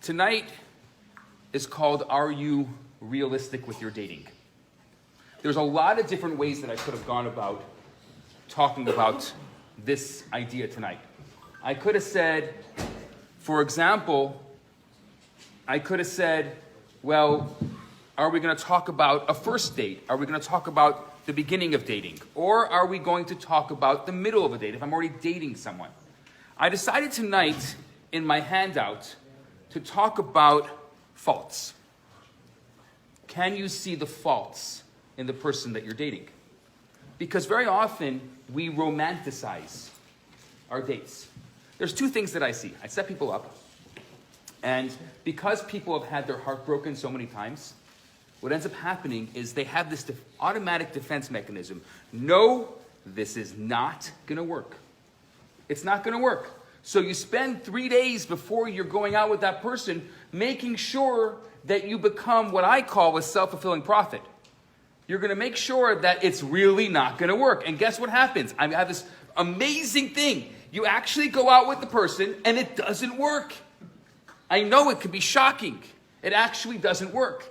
Tonight is called Are You Realistic with Your Dating? There's a lot of different ways that I could have gone about talking about this idea tonight. I could have said, for example, well, are we going to talk about a first date? Are we going to talk about the beginning of dating? Or are we going to talk about the middle of a date if I'm already dating someone? I decided tonight in my handout to talk about faults. Can you see the faults in the person that you're dating? Because very often we romanticize our dates. There's two things that I see. I set people up, and because people have had their heart broken so many times, what ends up happening is they have this automatic defense mechanism. No, this is not going to work. It's not going to work. So you spend 3 days before you're going out with that person making sure that you become what I call a self-fulfilling prophet. You're going to make sure that it's really not going to work. And guess what happens? I have this amazing thing. You actually go out with the person and it doesn't work. I know it can be shocking. It actually doesn't work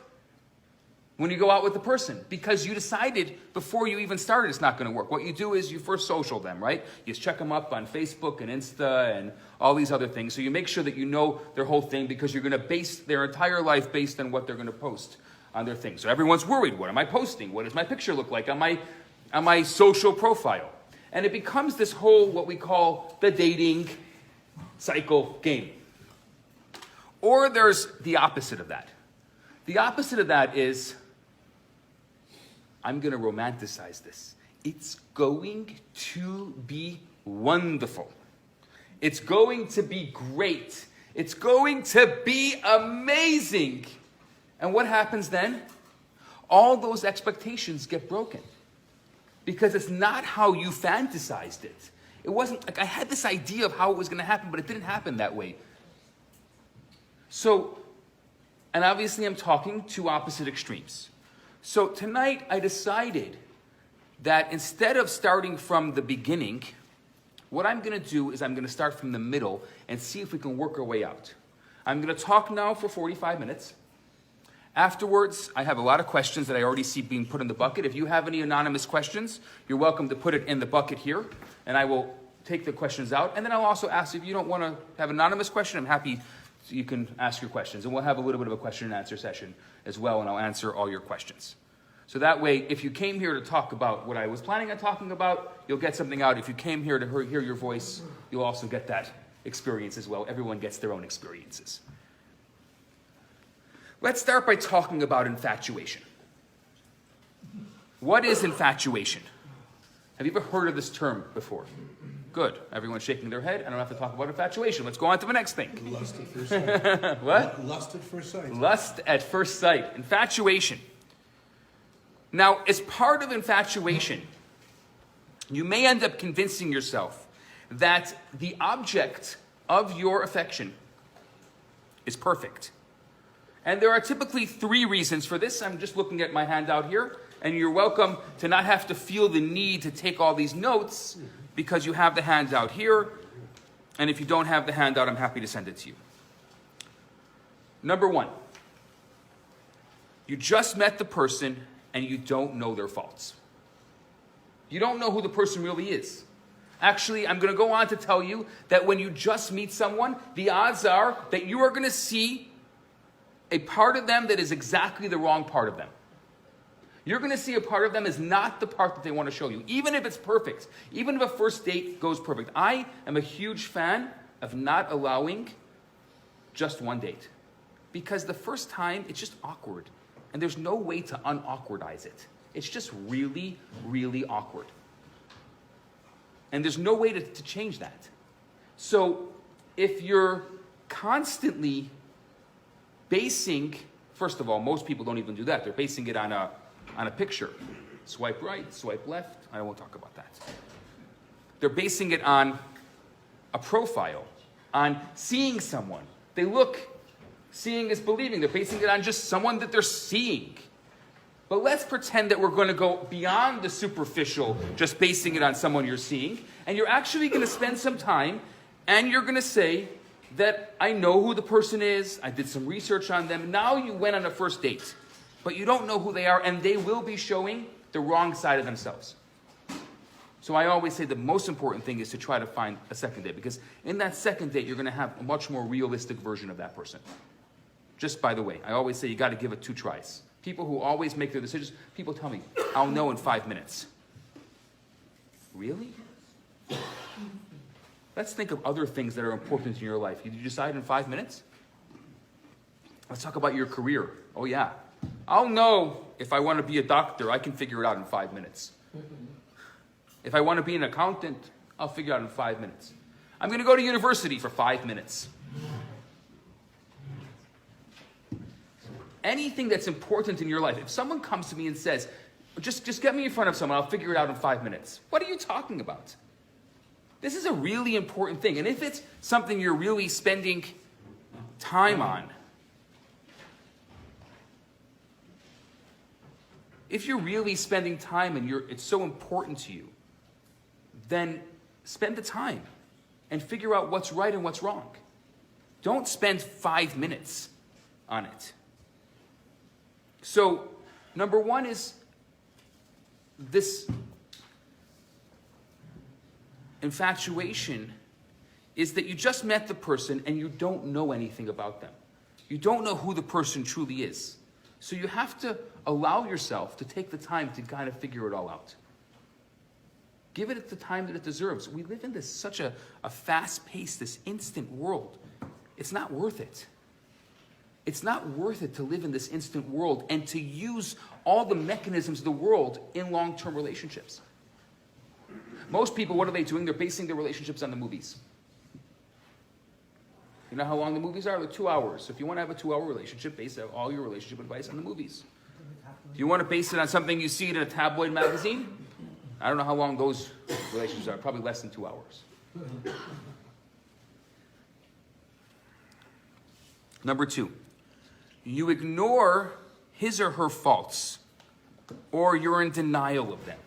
when you go out with the person, because you decided before you even started it's not going to work. What you do is you first social them, right? You check them up on Facebook and Insta and all these other things. So you make sure that you know their whole thing, because you're going to base their entire life based on what they're going to post on their thing. So everyone's worried. What am I posting? What does my picture look like on my social profile? And it becomes this whole, what we call the dating cycle game. Or there's the opposite of that. The opposite of that is, I'm going to romanticize this. It's going to be wonderful. It's going to be great. It's going to be amazing. And what happens then? All those expectations get broken. Because it's not how you fantasized it. It wasn't like I had this idea of how it was going to happen, but it didn't happen that way. So, and obviously I'm talking two opposite extremes. So tonight I decided that instead of starting from the beginning, what I'm going to do is I'm going to start from the middle and see if we can work our way out. I'm going to talk now for 45 minutes. Afterwards, I have a lot of questions that I already see being put in the bucket. If you have any anonymous questions, you're welcome to put it in the bucket here, and I will take the questions out. And then I'll also ask, if you don't want to have an anonymous question, I'm happy you can ask your questions. And we'll have a little bit of a question and answer session as well, and I'll answer all your questions. So that way, if you came here to talk about what I was planning on talking about, you'll get something out. If you came here to hear your voice, you'll also get that experience as well. Everyone gets their own experiences. Let's start by talking about infatuation. What is infatuation? Have you ever heard of this term before? Good. Everyone's shaking their head. I don't have to talk about infatuation. Let's go on to the next thing. Lust at first sight. What? Lust at first sight. Lust at first sight. Infatuation. Now, as part of infatuation, you may end up convincing yourself that the object of your affection is perfect. And there are typically 3 reasons for this. I'm just looking at my handout here, and you're welcome to not have to feel the need to take all these notes, because you have the handout here, and if you don't have the handout, I'm happy to send it to you. Number 1, you just met the person and you don't know their faults. You don't know who the person really is. Actually, I'm going to go on to tell you that when you just meet someone, the odds are that you are going to see a part of them that is exactly the wrong part of them. You're going to see a part of them is not the part that they want to show you, even if it's perfect, even if a first date goes perfect. I am a huge fan of not allowing just one date, because the first time it's just awkward, and there's no way to unawkwardize it. It's just really, really awkward. And there's no way to change that. So if you're constantly basing, first of all, most people don't even do that. They're basing it on a picture. Swipe right, swipe left. I won't talk about that. They're basing it on a profile, on seeing someone. They look, seeing is believing. They're basing it on just someone that they're seeing. But let's pretend that we're going to go beyond the superficial, just basing it on someone you're seeing, and you're actually going to spend some time, and you're going to say, that I know who the person is, I did some research on them. Now you went on a first date, but you don't know who they are, and they will be showing the wrong side of themselves. So I always say the most important thing is to try to find a second date, because in that second date, you're going to have a much more realistic version of that person. Just by the way, I always say you got to give it 2 tries. People who always make their decisions, people tell me, I'll know in 5 minutes. Really? Let's think of other things that are important in your life. You decide in 5 minutes? Let's talk about your career. Oh yeah. I'll know if I want to be a doctor, I can figure it out in 5 minutes. If I want to be an accountant, I'll figure it out in 5 minutes. I'm going to go to university for 5 minutes. Anything that's important in your life, if someone comes to me and says, just get me in front of someone, I'll figure it out in 5 minutes. What are you talking about? This is a really important thing. And if it's something you're really spending time on, if you're really spending time and it's so important to you, then spend the time and figure out what's right and what's wrong. Don't spend 5 minutes on it. So, number one is this infatuation is that you just met the person and you don't know anything about them. You don't know who the person truly is. So you have to allow yourself to take the time to kind of figure it all out. Give it the time that it deserves. We live in such a fast-paced, this instant world. It's not worth it. It's not worth it to live in this instant world and to use all the mechanisms of the world in long-term relationships. Most people, what are they doing? They're basing their relationships on the movies. You know how long the movies are? They're 2 hours. So if you want to have a 2-hour relationship, base all your relationship advice on the movies. If you want to base it on something you see in a tabloid magazine, I don't know how long those relationships are. Probably less than 2 hours. Number 2, you ignore his or her faults, or you're in denial of them.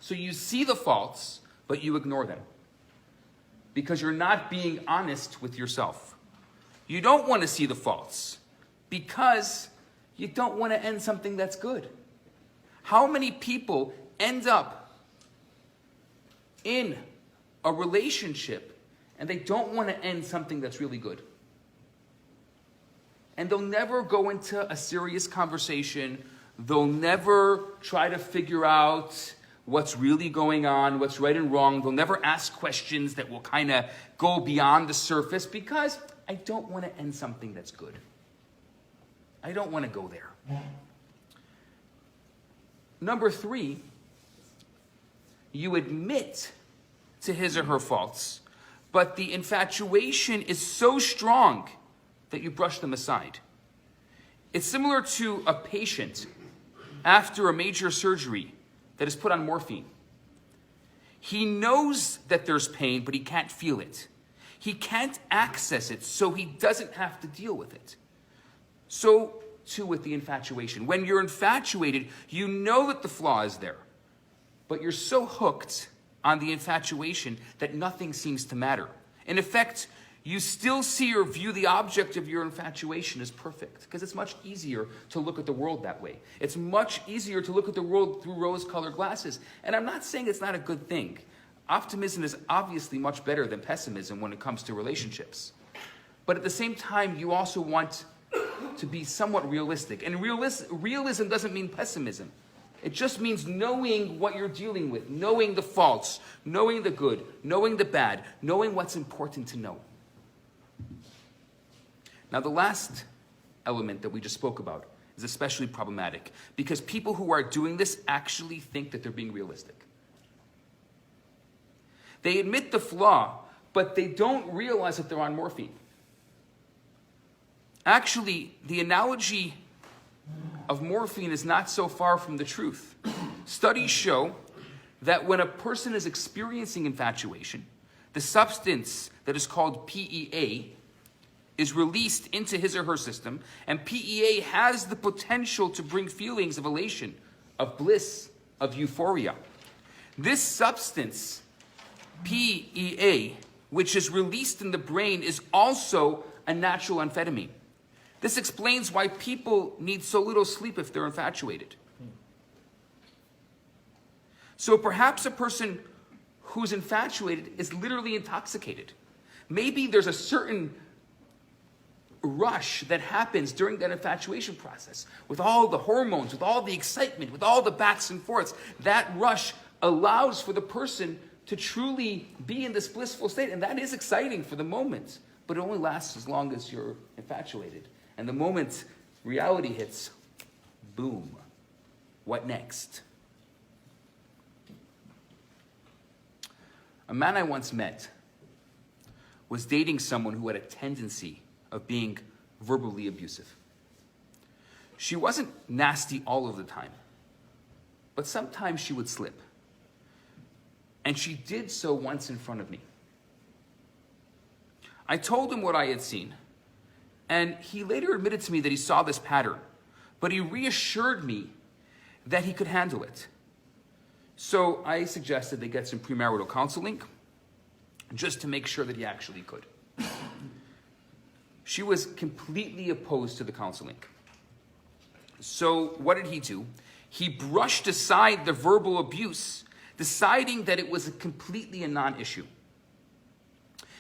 So you see the faults, but you ignore them because you're not being honest with yourself. You don't want to see the faults because you don't want to end something that's good. How many people end up in a relationship and they don't want to end something that's really good? And they'll never go into a serious conversation. They'll never try to figure out what's really going on, what's right and wrong. They'll never ask questions that will kind of go beyond the surface because I don't want to end something that's good. I don't want to go there. Number 3, you admit to his or her faults, but the infatuation is so strong that you brush them aside. It's similar to a patient after a major surgery that is put on morphine. He knows that there's pain, but he can't feel it. He can't access it, so he doesn't have to deal with it. So, too, with the infatuation. When you're infatuated, you know that the flaw is there, but you're so hooked on the infatuation that nothing seems to matter. In effect, you still see or view the object of your infatuation as perfect, because it's much easier to look at the world that way. It's much easier to look at the world through rose-colored glasses. And I'm not saying it's not a good thing. Optimism is obviously much better than pessimism when it comes to relationships. But at the same time, you also want to be somewhat realistic. And realism doesn't mean pessimism. It just means knowing what you're dealing with, knowing the faults, knowing the good, knowing the bad, knowing what's important to know. Now, the last element that we just spoke about is especially problematic because people who are doing this actually think that they're being realistic. They admit the flaw, but they don't realize that they're on morphine. Actually, the analogy of morphine is not so far from the truth. Studies show that when a person is experiencing infatuation, the substance that is called PEA is released into his or her system, and PEA has the potential to bring feelings of elation, of bliss, of euphoria. This substance, PEA, which is released in the brain, is also a natural amphetamine. This explains why people need so little sleep if they're infatuated. So perhaps a person who's infatuated is literally intoxicated. Maybe there's a certain rush that happens during that infatuation process, with all the hormones, with all the excitement, with all the backs and forths. That rush allows for the person to truly be in this blissful state, and that is exciting for the moment, but it only lasts as long as you're infatuated. And the moment reality hits, boom, what next? A man I once met was dating someone who had a tendency of being verbally abusive. She wasn't nasty all of the time, but sometimes she would slip. And she did so once in front of me. I told him what I had seen, and he later admitted to me that he saw this pattern, but he reassured me that he could handle it. So I suggested they get some premarital counseling, just to make sure that he actually could. She was completely opposed to the counseling. So what did he do? He brushed aside the verbal abuse, deciding that it was completely a non-issue.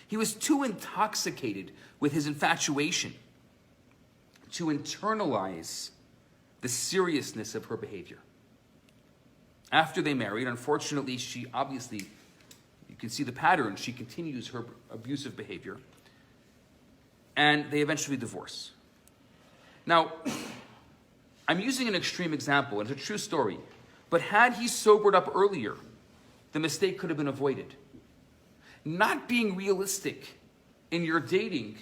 He was too intoxicated with his infatuation to internalize the seriousness of her behavior. After they married, unfortunately, she obviously, you can see the pattern, she continues her abusive behavior, and they eventually divorce. Now, I'm using an extreme example, and it's a true story, but had he sobered up earlier, the mistake could have been avoided. Not being realistic in your dating,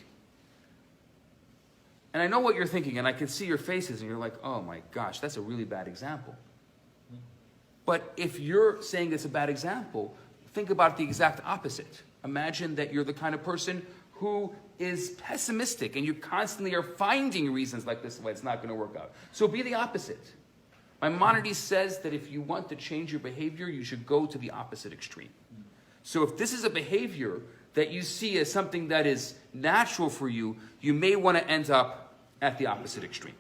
and I know what you're thinking, and I can see your faces, and you're like, oh my gosh, that's a really bad example. But if you're saying it's a bad example, think about the exact opposite. Imagine that you're the kind of person who is pessimistic and you constantly are finding reasons like this why it's not going to work out. So be the opposite. Maimonides says that if you want to change your behavior, you should go to the opposite extreme. So if this is a behavior that you see as something that is natural for you, you may want to end up at the opposite extreme.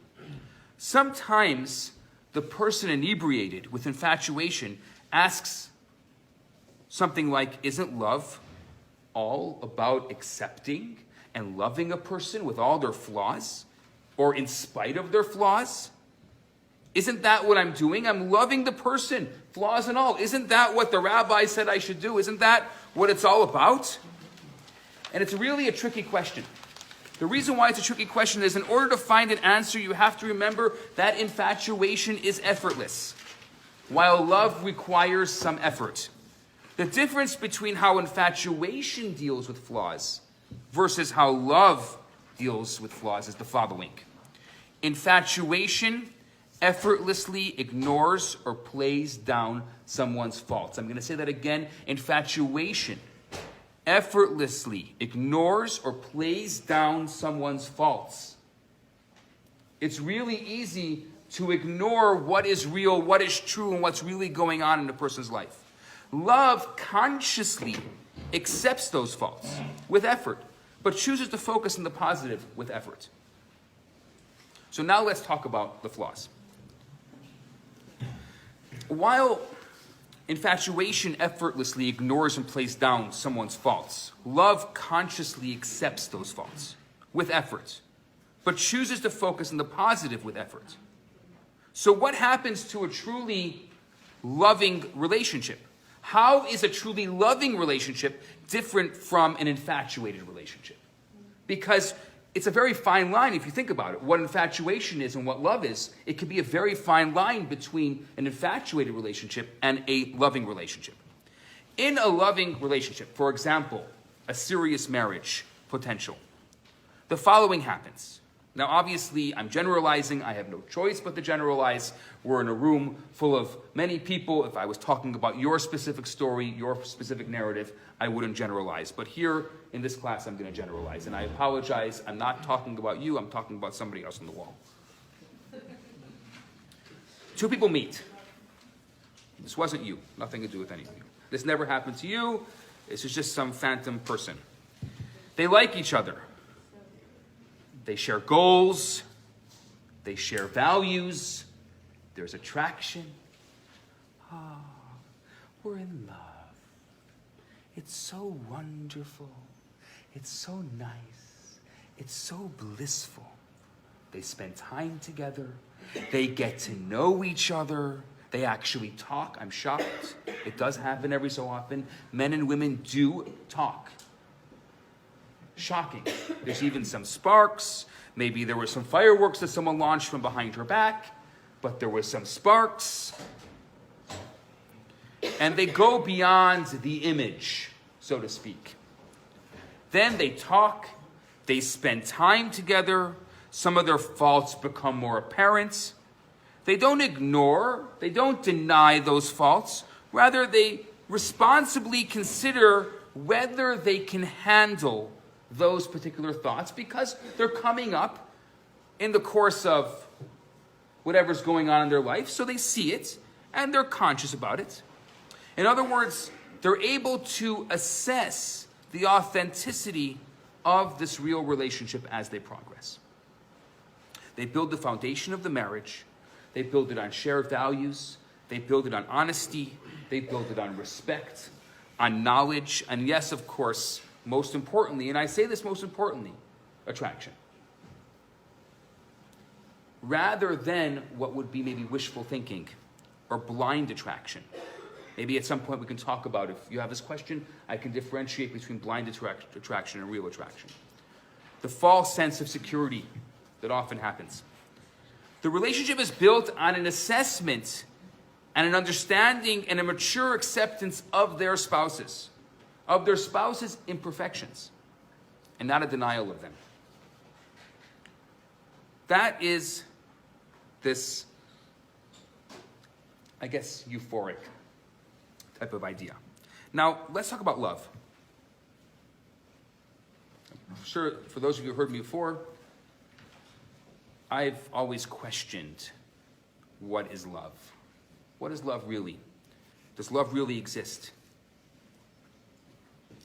Sometimes the person inebriated with infatuation asks something like, isn't love all about accepting and loving a person with all their flaws, or in spite of their flaws? Isn't that what I'm doing? I'm loving the person, flaws and all. Isn't that what the rabbi said I should do? Isn't that what it's all about? And it's really a tricky question. The reason why it's a tricky question is in order to find an answer, you have to remember that infatuation is effortless, while love requires some effort. The difference between how infatuation deals with flaws versus how love deals with flaws is the following. Infatuation effortlessly ignores or plays down someone's faults. I'm going to say that again. Infatuation effortlessly ignores or plays down someone's faults. It's really easy to ignore what is real, what is true, and what's really going on in a person's life. Love consciously accepts those faults with effort, but chooses to focus on the positive with effort. So now let's talk about the flaws. While infatuation effortlessly ignores and plays down someone's faults, love consciously accepts those faults with effort, but chooses to focus on the positive with effort. So what happens to a truly loving relationship? How is a truly loving relationship different from an infatuated relationship? Because it's a very fine line if you think about it. What infatuation is and what love is, it can be a very fine line between an infatuated relationship and a loving relationship. In a loving relationship, for example, a serious marriage potential, the following happens. Now, obviously, I'm generalizing. I have no choice but to generalize. We're in a room full of many people. If I was talking about your specific story, your specific narrative, I wouldn't generalize. But here in this class, I'm going to generalize. And I apologize. I'm not talking about you. I'm talking about somebody else on the wall. Two people meet. This wasn't you. Nothing to do with any of you. This never happened to you. This is just some phantom person. They like each other. They share goals. They share values. There's attraction. Ah, we're in love. It's so wonderful. It's so nice. It's so blissful. They spend time together. They get to know each other. They actually talk. I'm shocked. It does happen every so often. Men and women do talk. Shocking. There's even some sparks. Maybe there were some fireworks that someone launched from behind her back, but there was some sparks. And they go beyond the image, so to speak. Then they talk. They spend time together. Some of their faults become more apparent. They don't ignore, they don't deny those faults. Rather, they responsibly consider whether they can handle those particular thoughts because they're coming up in the course of whatever's going on in their life. So they see it and they're conscious about it. In other words, they're able to assess the authenticity of this real relationship as they progress. They build the foundation of the marriage. They build it on shared values. They build it on honesty. They build it on respect, on knowledge, and yes, of course, most importantly, and I say this most importantly, attraction. Rather than what would be maybe wishful thinking or blind attraction. Maybe at some point we can talk about, if you have this question, I can differentiate between blind attraction and real attraction. The false sense of security that often happens. The relationship is built on an assessment and an understanding and a mature acceptance of their spouses' imperfections, and not a denial of them. That is this, I guess, euphoric type of idea. Now, let's talk about love. I'm sure for those of you who heard me before, I've always questioned what is love. What is love really? Does love really exist?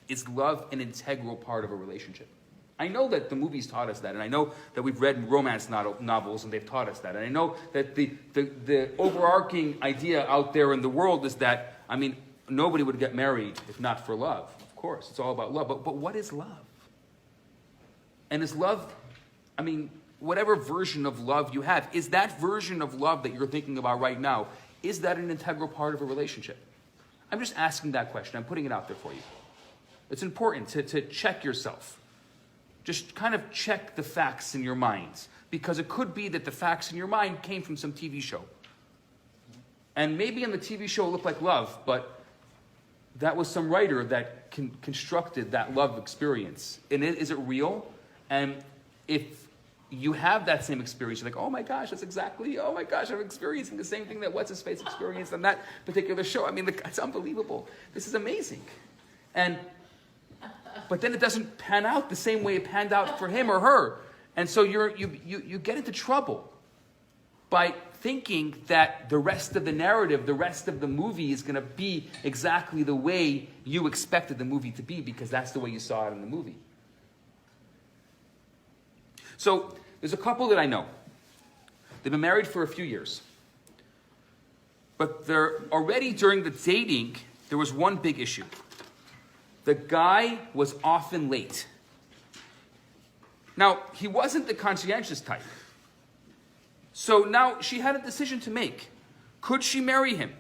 Is love an integral part of a relationship? I know that the movies taught us that, and I know that we've read romance novels and they've taught us that. And I know that the overarching idea out there in the world is that, I mean, nobody would get married if not for love. Of course, it's all about love. But what is love? And is love, I mean, whatever version of love you have, is that version of love that you're thinking about right now, is that an integral part of a relationship? I'm just asking that question. I'm putting it out there for you. It's important to check yourself. Just kind of check the facts in your minds, because it could be that the facts in your mind came from some TV show. And maybe in the TV show it looked like love, but that was some writer that constructed that love experience. And is it real? And if you have that same experience, you're like, oh my gosh, I'm experiencing the same thing that What's-His-Face experienced on that particular show. I mean, it's unbelievable. This is amazing. But then it doesn't pan out the same way it panned out for him or her. And so you get into trouble by thinking that the rest of the narrative, the rest of the movie is going to be exactly the way you expected the movie to be, because that's the way you saw it in the movie. So there's a couple that I know. They've been married for a few years. But they're already during the dating, there was one big issue. The guy was often late. Now, he wasn't the conscientious type. So now she had a decision to make. Could she marry him?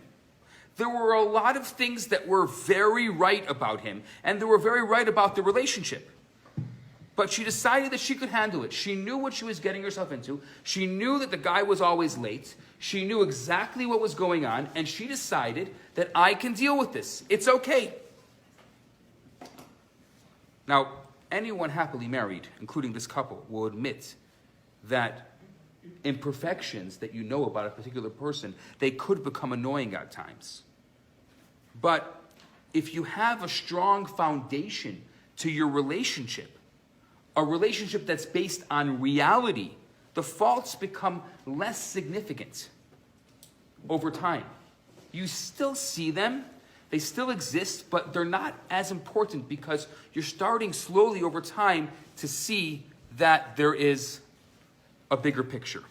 There were a lot of things that were very right about him, and they were very right about the relationship. But she decided that she could handle it. She knew what she was getting herself into. She knew that the guy was always late. She knew exactly what was going on, and she decided that I can deal with this. It's okay. Now, anyone happily married, including this couple, will admit that imperfections that you know about a particular person, they could become annoying at times. But if you have a strong foundation to your relationship, a relationship that's based on reality, the faults become less significant over time. You still see them, They still exist, but they're not as important because you're starting slowly over time to see that there is a bigger picture.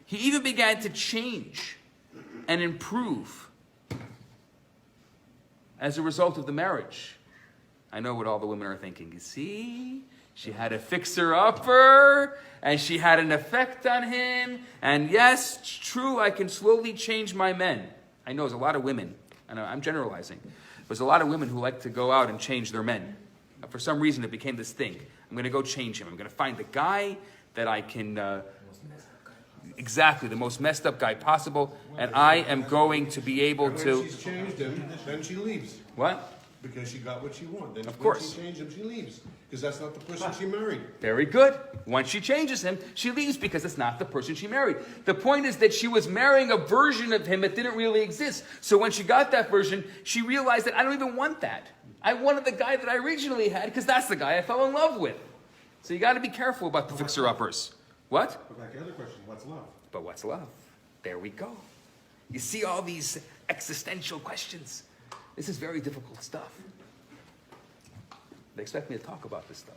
He even began to change and improve as a result of the marriage. I know what all the women are thinking. You see, she had a fixer-upper, and she had an effect on him. And yes, it's true, I can slowly change my men. I know there's a lot of women, I know I'm generalizing, there's a lot of women who like to go out and change their men. For some reason, it became this thing. I'm going to go change him. I'm going to find the guy that I can... exactly, the most messed up guy possible, and I am going to be able to... When she's changed him, then she leaves. What? Because she got what she wanted. Then Of course. When she changed him, she leaves. Because that's not the person she married. Very good. Once she changes him, she leaves because it's not the person she married. The point is that she was marrying a version of him that didn't really exist. So when she got that version, she realized that I don't even want that. I wanted the guy that I originally had because that's the guy I fell in love with. So you got to be careful about the fixer-uppers. What? But back to the other question, what's love? But what's love? There we go. You see all these existential questions. This is very difficult stuff. They expect me to talk about this stuff.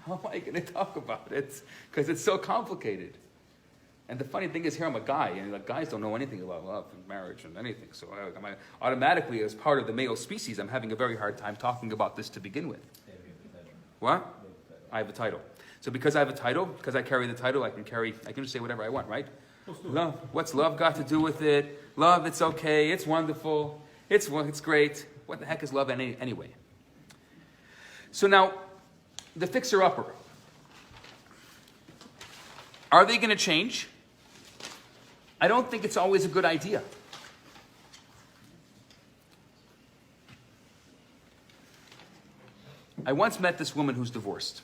How am I going to talk about it? Because it's so complicated. And the funny thing is, here I'm a guy, and like, guys don't know anything about love and marriage and anything. So automatically, as part of the male species, I'm having a very hard time talking about this to begin with. What? I have a title. So because I have a title, because I carry the title, I can just say whatever I want, right? Love. What's love got to do with it? Love, it's okay, it's wonderful, it's great. What the heck is love anyway? So now, the fixer-upper. Are they going to change? I don't think it's always a good idea. I once met this woman who's divorced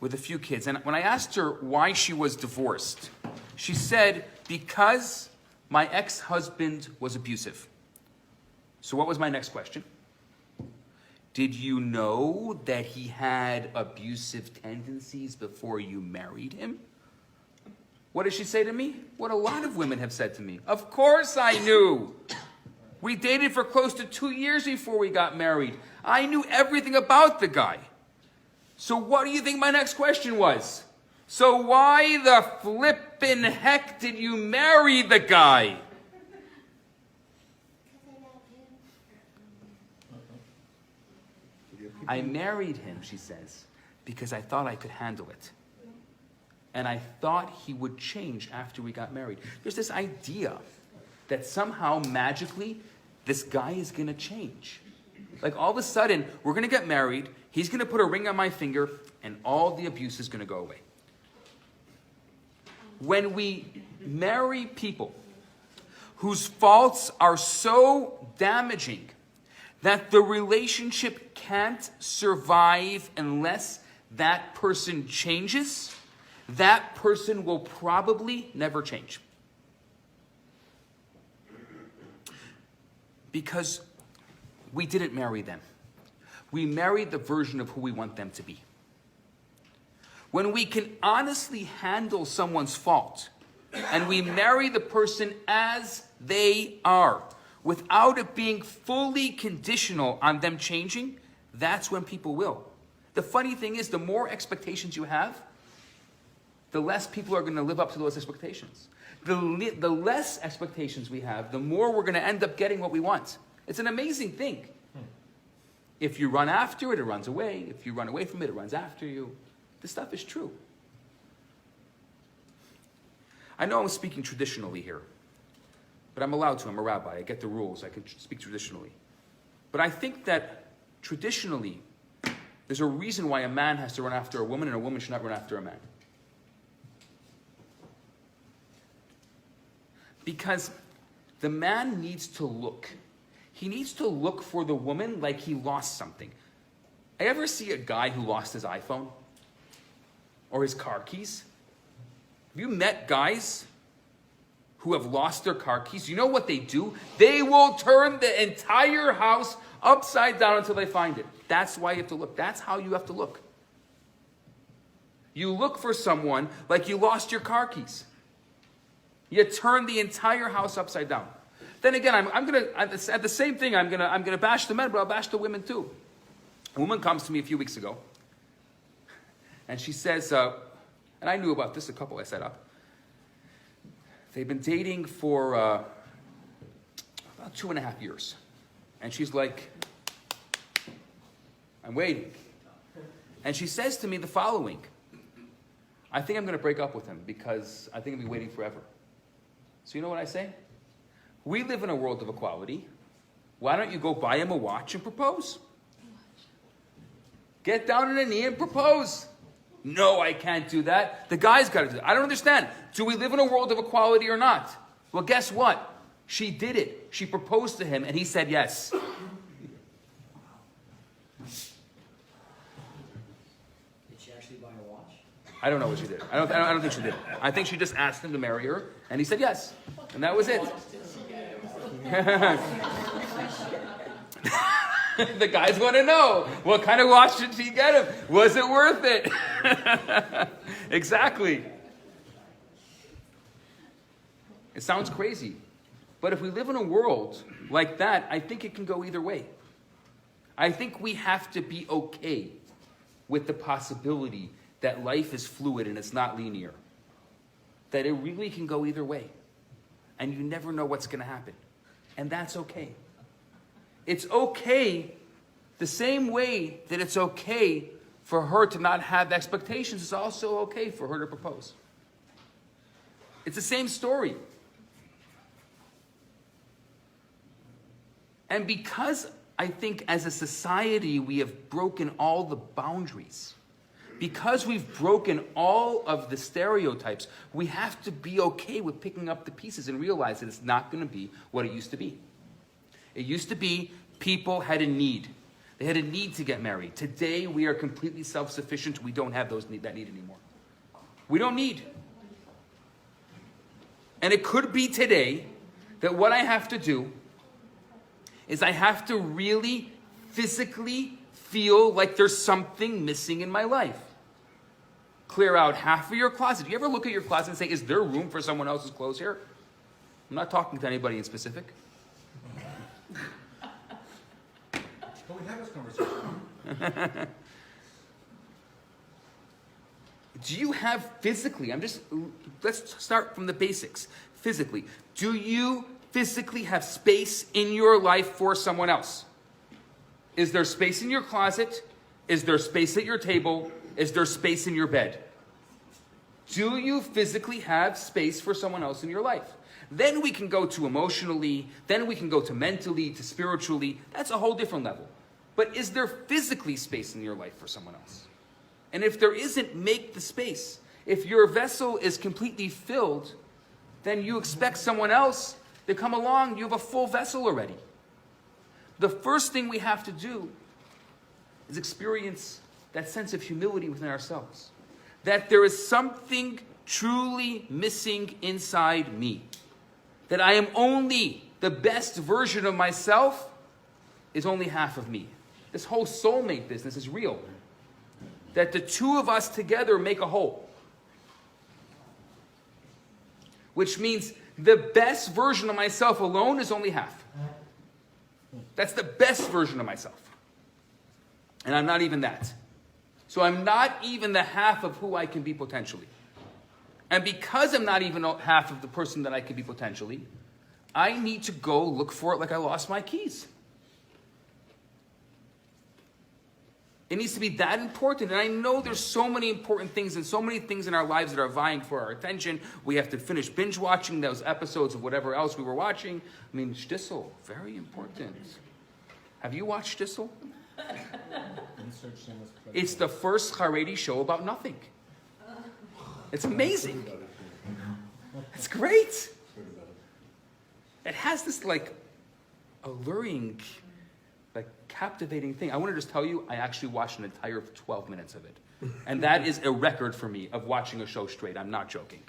with a few kids. And when I asked her why she was divorced, she said, because my ex-husband was abusive. So what was my next question? Did you know that he had abusive tendencies before you married him? What did she say to me? What a lot of women have said to me. Of course I knew. We dated for close to 2 years before we got married. I knew everything about the guy. So what do you think my next question was? So why the flippin' heck did you marry the guy? I married him, she says, because I thought I could handle it. And I thought he would change after we got married. There's this idea that somehow, magically, this guy is going to change. Like all of a sudden, we're going to get married, he's going to put a ring on my finger, and all the abuse is going to go away. When we marry people whose faults are so damaging that the relationship can't survive unless that person changes, that person will probably never change. Because we didn't marry them. We married the version of who we want them to be. When we can honestly handle someone's fault, and we marry the person as they are, without it being fully conditional on them changing, that's when people will. The funny thing is, the more expectations you have, the less people are going to live up to those expectations. The less expectations we have, the more we're going to end up getting what we want. It's an amazing thing. If you run after it, it runs away. If you run away from it, it runs after you. This stuff is true. I know I'm speaking traditionally here, but I'm allowed to. I'm a rabbi. I get the rules. I can speak traditionally. But I think that traditionally, there's a reason why a man has to run after a woman and a woman should not run after a man. Because the man needs to look. He needs to look for the woman like he lost something. I ever see a guy who lost his iPhone? Or his car keys? Have you met guys who have lost their car keys? You know what they do? They will turn the entire house upside down until they find it. That's why you have to look. That's how you have to look. You look for someone like you lost your car keys. You turn the entire house upside down. Then again, I'm gonna at the same thing. I'm gonna bash the men, but I'll bash the women too. A woman comes to me a few weeks ago, and she says, and I knew about this, a couple I set up. They've been dating for about 2.5 years, and she's like, I'm waiting. And she says to me the following: I think I'm going to break up with him because I think I'll be waiting forever. So you know what I say? We live in a world of equality. Why don't you go buy him a watch and propose? Get down on a knee and propose. No, I can't do that. The guy's got to do it. I don't understand. Do we live in a world of equality or not? Well, guess what? She did it. She proposed to him, and he said yes. Did she actually buy a watch? I don't know what she did. I don't think she did. I think she just asked him to marry her, and he said yes. And that was it. The guys want to know, what kind of watch did she get him? Was it worth it? Exactly. It sounds crazy. But if we live in a world like that, I think it can go either way. I think we have to be okay with the possibility that life is fluid and it's not linear. That it really can go either way. And you never know what's going to happen. And that's okay. It's okay the same way that it's okay for her to not have expectations. It's also okay for her to propose. It's the same story. And because I think as a society we have broken all the boundaries, because we've broken all of the stereotypes, we have to be okay with picking up the pieces and realize that it's not going to be what it used to be. It used to be people had a need. They had a need to get married. Today, we are completely self-sufficient. We don't have that need anymore. We don't need. And it could be today that what I have to do is I have to really physically feel like there's something missing in my life. Clear out half of your closet. Do you ever look at your closet and say, is there room for someone else's clothes here? I'm not talking to anybody in specific. But we have this conversation. Do you have physically, let's start from the basics. Physically, do you physically have space in your life for someone else? Is there space in your closet? Is there space at your table? Is there space in your bed? Do you physically have space for someone else in your life? Then we can go to emotionally, then we can go to mentally, to spiritually. That's a whole different level. But is there physically space in your life for someone else? And if there isn't, make the space. If your vessel is completely filled, then you expect someone else to come along. You have a full vessel already. The first thing we have to do is experience that sense of humility within ourselves. That there is something truly missing inside me. That I am only the best version of myself is only half of me. This whole soulmate business is real. That the two of us together make a whole. Which means the best version of myself alone is only half. That's the best version of myself. And I'm not even that. So I'm not even the half of who I can be potentially. And because I'm not even half of the person that I can be potentially, I need to go look for it like I lost my keys. It needs to be that important. And I know there's so many important things and so many things in our lives that are vying for our attention. We have to finish binge watching those episodes of whatever else we were watching. I mean, Shtisel, very important. Have you watched Shtisel? It's the first Haredi show about nothing. It's amazing. It's great. It has this alluring, captivating thing. I want to just tell you, I actually watched an entire 12 minutes of it. And that is a record for me of watching a show straight. I'm not joking.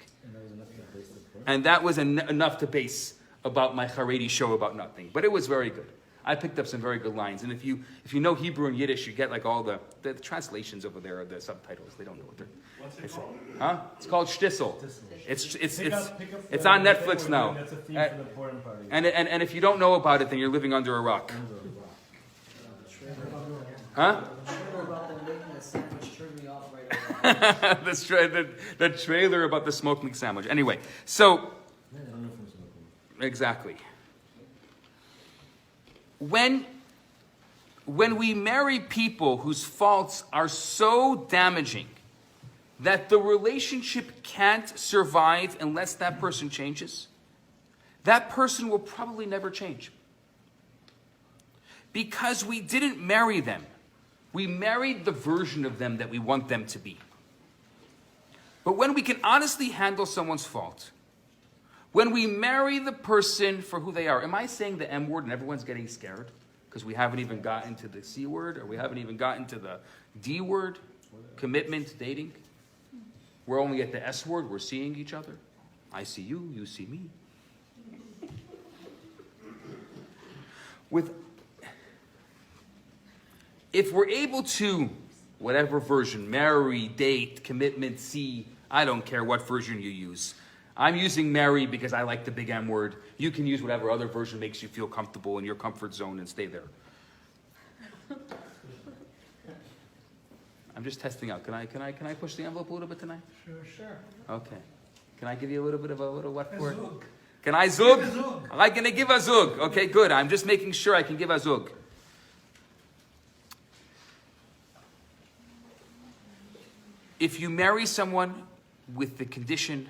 And that was enough to base about my Haredi show about nothing. But it was very good. I picked up some very good lines. And if you know Hebrew and Yiddish, you get like all the translations over there, the subtitles. They don't know what they're... What's it called? Huh? It's called Shtisel. It's Pick up on the Netflix thing now. That's a theme for the porn party. And if you don't know about it, then you're living under a rock. Huh? About them making a sandwich turned me off right away. The trailer about the smoking sandwich. Anyway, so exactly. When we marry people whose faults are so damaging that the relationship can't survive unless that person changes, that person will probably never change. Because we didn't marry them. We married the version of them that we want them to be. But when we can honestly handle someone's fault, when we marry the person for who they are, am I saying the M word and everyone's getting scared? Because we haven't even gotten to the C word, or we haven't even gotten to the D word, commitment, dating. We're only at the S word, we're seeing each other. I see you, you see me. If we're able to, whatever version, marry, date, commitment, C, I don't care what version you use. I'm using marry because I like the big M word. You can use whatever other version makes you feel comfortable in your comfort zone and stay there. I'm just testing out. Can I push the envelope a little bit tonight? Sure. Okay. Can I give you a little bit of a little what word? Zug. Can I zug? Give a zug. Am I gonna give a zug? Okay, good. I'm just making sure I can give a zug. If you marry someone with the condition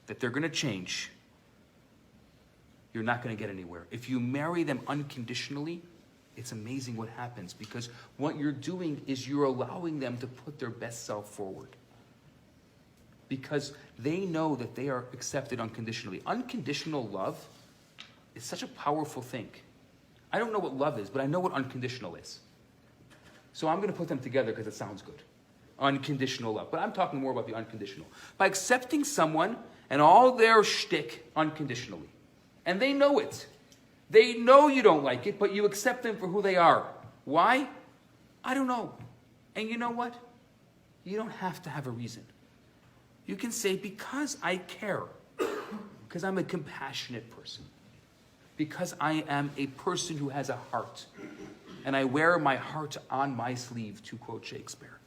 that they're going to change, you're not going to get anywhere. If you marry them unconditionally, it's amazing what happens, because what you're doing is you're allowing them to put their best self forward. Because they know that they are accepted unconditionally. Unconditional love is such a powerful thing. I don't know what love is, but I know what unconditional is. So I'm going to put them together because it sounds good. Unconditional love. But I'm talking more about the unconditional. By accepting someone and all their shtick unconditionally. And they know it. They know you don't like it, but you accept them for who they are. Why? I don't know. And you know what? You don't have to have a reason. You can say, because I care. Because I'm a compassionate person. Because I am a person who has a heart. And I wear my heart on my sleeve, to quote Shakespeare.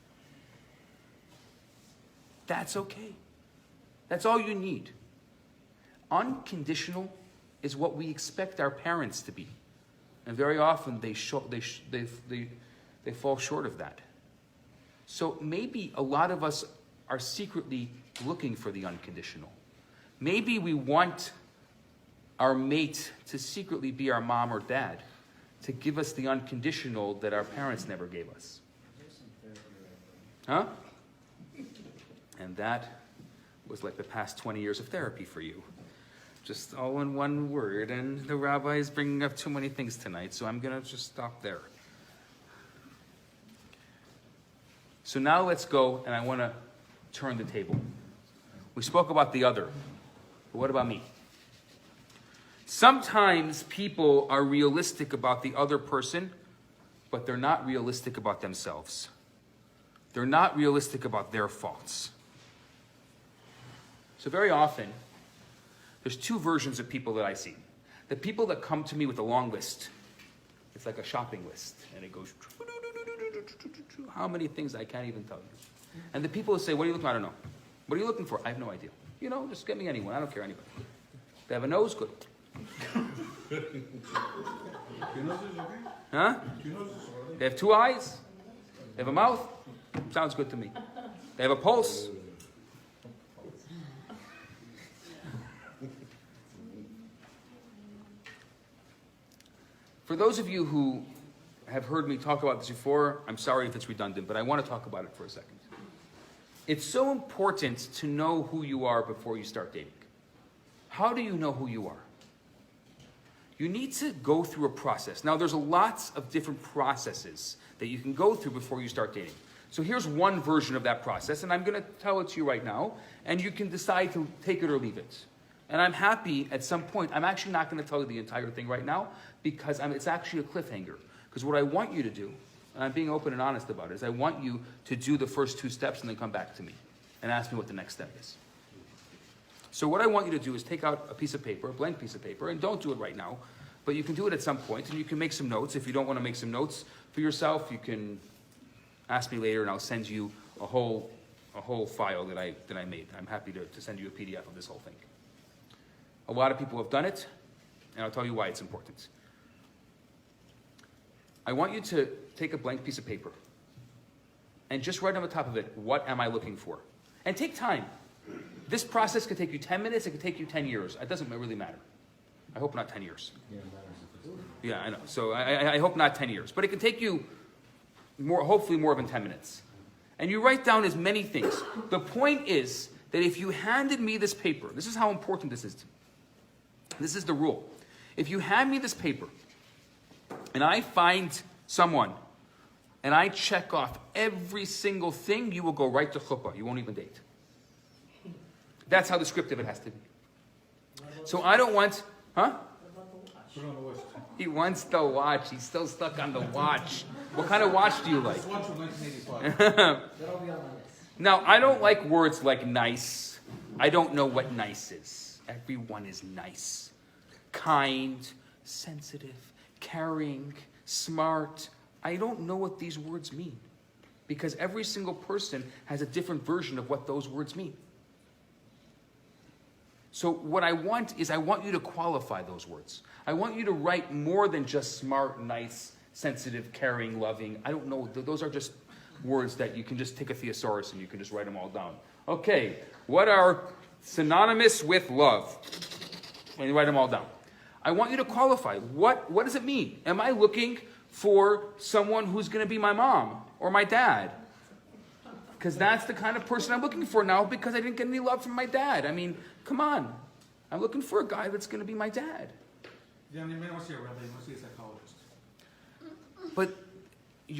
That's okay. That's all you need. Unconditional is what we expect our parents to be. And very often they fall short of that. So maybe a lot of us are secretly looking for the unconditional. Maybe we want our mate to secretly be our mom or dad, to give us the unconditional that our parents never gave us. Huh? And that was like the past 20 years of therapy for you. Just all in one word, and the rabbi is bringing up too many things tonight, so I'm going to just stop there. So now let's go, and I want to turn the table. We spoke about the other, but what about me? Sometimes people are realistic about the other person, but they're not realistic about themselves. They're not realistic about their faults. So very often, there's two versions of people that I see. The people that come to me with a long list. It's like a shopping list, and it goes, how many things I can't even tell you. And the people who say, what are you looking for? I don't know. What are you looking for? I have no idea. You know, just get me anyone. I don't care anybody. They have a nose? Good. Huh? They have two eyes? They have a mouth? Sounds good to me. They have a pulse? For those of you who have heard me talk about this before, I'm sorry if it's redundant, but I want to talk about it for a second. It's so important to know who you are before you start dating. How do you know who you are? You need to go through a process. Now, there's lots of different processes that you can go through before you start dating. So here's one version of that process, and I'm going to tell it to you right now, and you can decide to take it or leave it. And I'm happy at some point, I'm actually not going to tell you the entire thing right now, because it's actually a cliffhanger. Because what I want you to do, and I'm being open and honest about it, is I want you to do the first 2 steps and then come back to me and ask me what the next step is. So what I want you to do is take out a piece of paper, a blank piece of paper, and don't do it right now, but you can do it at some point, and you can make some notes. If you don't want to make some notes for yourself, you can ask me later, and I'll send you a whole file that I made. I'm happy to send you a PDF of this whole thing. A lot of people have done it, and I'll tell you why it's important. I want you to take a blank piece of paper and just write on the top of it, what am I looking for? And take time. This process could take you 10 minutes, it could take you 10 years. It doesn't really matter. I hope not 10 years. Yeah, I know. So I hope not 10 years. But it can take you hopefully more than 10 minutes. And you write down as many things. The point is that if you handed me this paper, this is how important this is to me. This is the rule. If you hand me this paper, and I find someone, and I check off every single thing, you will go right to chuppah. You won't even date. That's how descriptive it has to be. So I don't want, huh? Put it on the list. He wants the watch. He's still stuck on the watch. What kind of watch do you like? This watch from 1985. That'll be on my list. Now, I don't like words like nice. I don't know what nice is. Everyone is nice. Kind, sensitive, caring, smart. I don't know what these words mean, because every single person has a different version of what those words mean. So what I want is I want you to qualify those words. I want you to write more than just smart, nice, sensitive, caring, loving. I don't know. Those are just words that you can just take a thesaurus and you can just write them all down. Okay, what are synonymous with love? And you write them all down. I want you to qualify. What does it mean? Am I looking for someone who's going to be my mom or my dad? Because that's the kind of person I'm looking for now, because I didn't get any love from my dad. I mean, come on. I'm looking for a guy that's going to be my dad. Yeah, you may not see a rabbi, you want to see a psychologist. But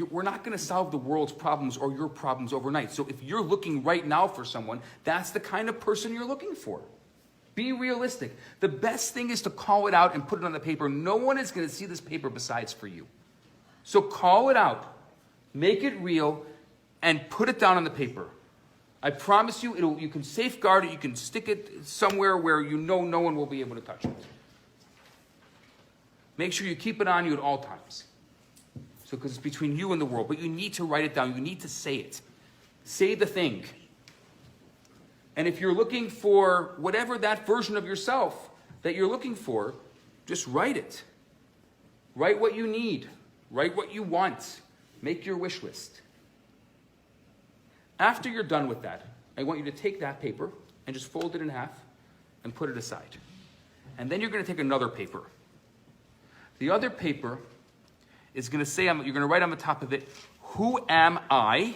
we're not going to solve the world's problems or your problems overnight. So if you're looking right now for someone, that's the kind of person you're looking for. Be realistic. The best thing is to call it out and put it on the paper. No one is going to see this paper besides for you. So call it out. Make it real. And put it down on the paper. I promise you, you can safeguard it. You can stick it somewhere where you know no one will be able to touch it. Make sure you keep it on you at all times. So, because it's between you and the world. But you need to write it down. You need to say it. Say the thing. And if you're looking for whatever that version of yourself that you're looking for, just write it. Write what you need. Write what you want. Make your wish list. After you're done with that, I want you to take that paper and just fold it in half and put it aside. And then you're going to take another paper. The other paper is going to say, you're going to write on the top of it, who am I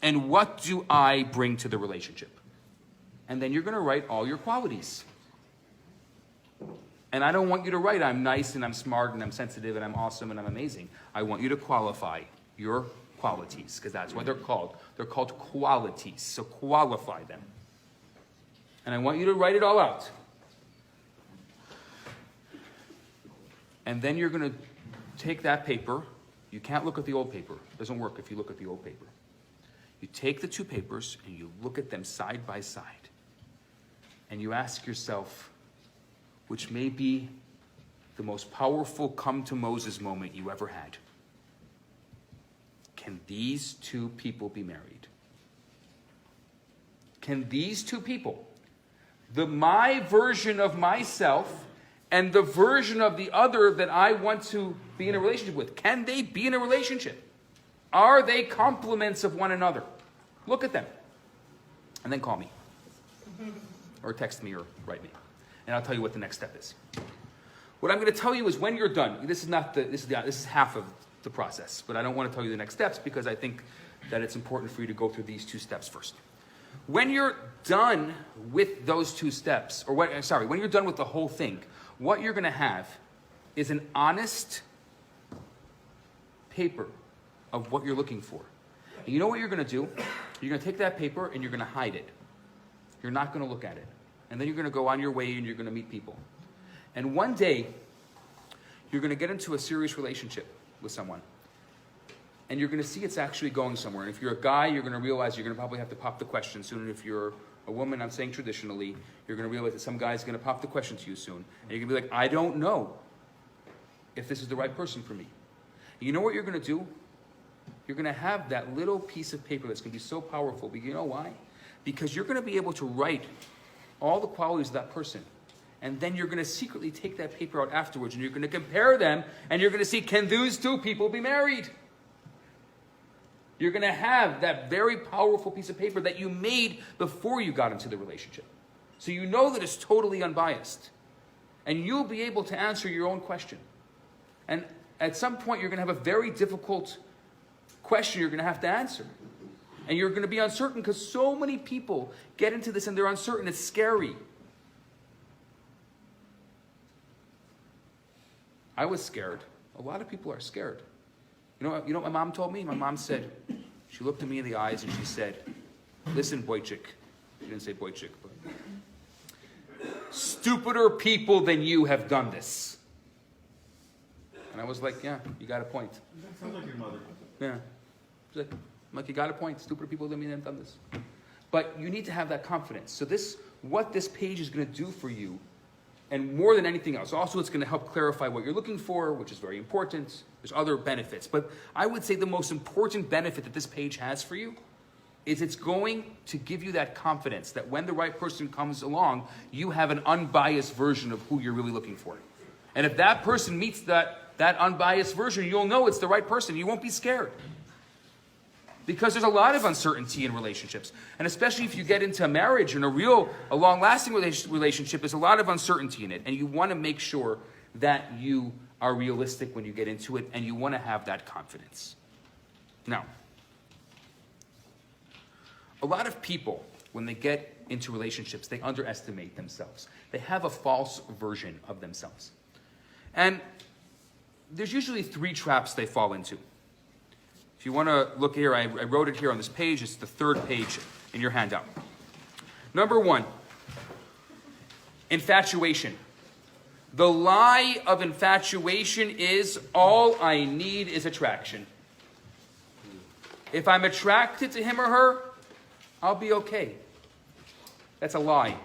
and what do I bring to the relationship? And then you're going to write all your qualities. And I don't want you to write, I'm nice and I'm smart and I'm sensitive and I'm awesome and I'm amazing. I want you to qualify your qualities, because that's what they're called. They're called qualities, so qualify them. And I want you to write it all out. And then you're going to take that paper. You can't look at the old paper. It doesn't work if you look at the old paper. You take the 2 papers and you look at them side by side. And you ask yourself, which may be the most powerful come to Moses moment you ever had. Can these 2 people be married? Can these 2 people, my version of myself and the version of the other that I want to be in a relationship with, can they be in a relationship? Are they complements of one another? Look at them. And then call me. Or text me or write me. And I'll tell you what the next step is. What I'm going to tell you is when you're done, this is half of the process, but I don't want to tell you the next steps because I think that it's important for you to go through these 2 steps first. When you're done with those 2 steps, when you're done with the whole thing, what you're going to have is an honest paper of what you're looking for. And you know what you're going to do? You're going to take that paper and you're going to hide it. You're not going to look at it. And then you're going to go on your way and you're going to meet people. And one day, you're going to get into a serious relationship with someone. And you're going to see it's actually going somewhere. And if you're a guy, you're going to realize you're going to probably have to pop the question soon. And if you're a woman, I'm saying traditionally, you're going to realize that some guy's going to pop the question to you soon. And you're going to be like, I don't know if this is the right person for me. And you know what you're going to do? You're going to have that little piece of paper that's going to be so powerful. But you know why? Because you're going to be able to write all the qualities of that person. And then you're going to secretly take that paper out afterwards and you're going to compare them and you're going to see, can those two people be married? You're going to have that very powerful piece of paper that you made before you got into the relationship. So you know that it's totally unbiased. And you'll be able to answer your own question. And at some point, you're going to have a very difficult question you're going to have to answer. And you're going to be uncertain because so many people get into this and they're uncertain. It's scary. I was scared. A lot of people are scared. You know what my mom told me? My mom said, she looked at me in the eyes and she said, listen, Boychik. She didn't say Boychik, but stupider people than you have done this. And I was like, yeah, you got a point. That sounds like your mother. Yeah. She's like, you got a point. Stupider people than me have done this. But you need to have that confidence. So what this page is going to do for you, and more than anything else, also it's going to help clarify what you're looking for, which is very important. There's other benefits. But I would say the most important benefit that this page has for you is it's going to give you that confidence that when the right person comes along, you have an unbiased version of who you're really looking for. And if that person meets that unbiased version, you'll know it's the right person. You won't be scared. Because there's a lot of uncertainty in relationships. And especially if you get into a marriage and a long-lasting relationship, there's a lot of uncertainty in it. And you want to make sure that you are realistic when you get into it, and you want to have that confidence. Now, a lot of people, when they get into relationships, they underestimate themselves. They have a false version of themselves. And there's usually 3 traps they fall into. If you want to look here, I wrote it here on this page. It's the 3rd page in your handout. Number 1, infatuation. The lie of infatuation is all I need is attraction. If I'm attracted to him or her, I'll be okay. That's a lie.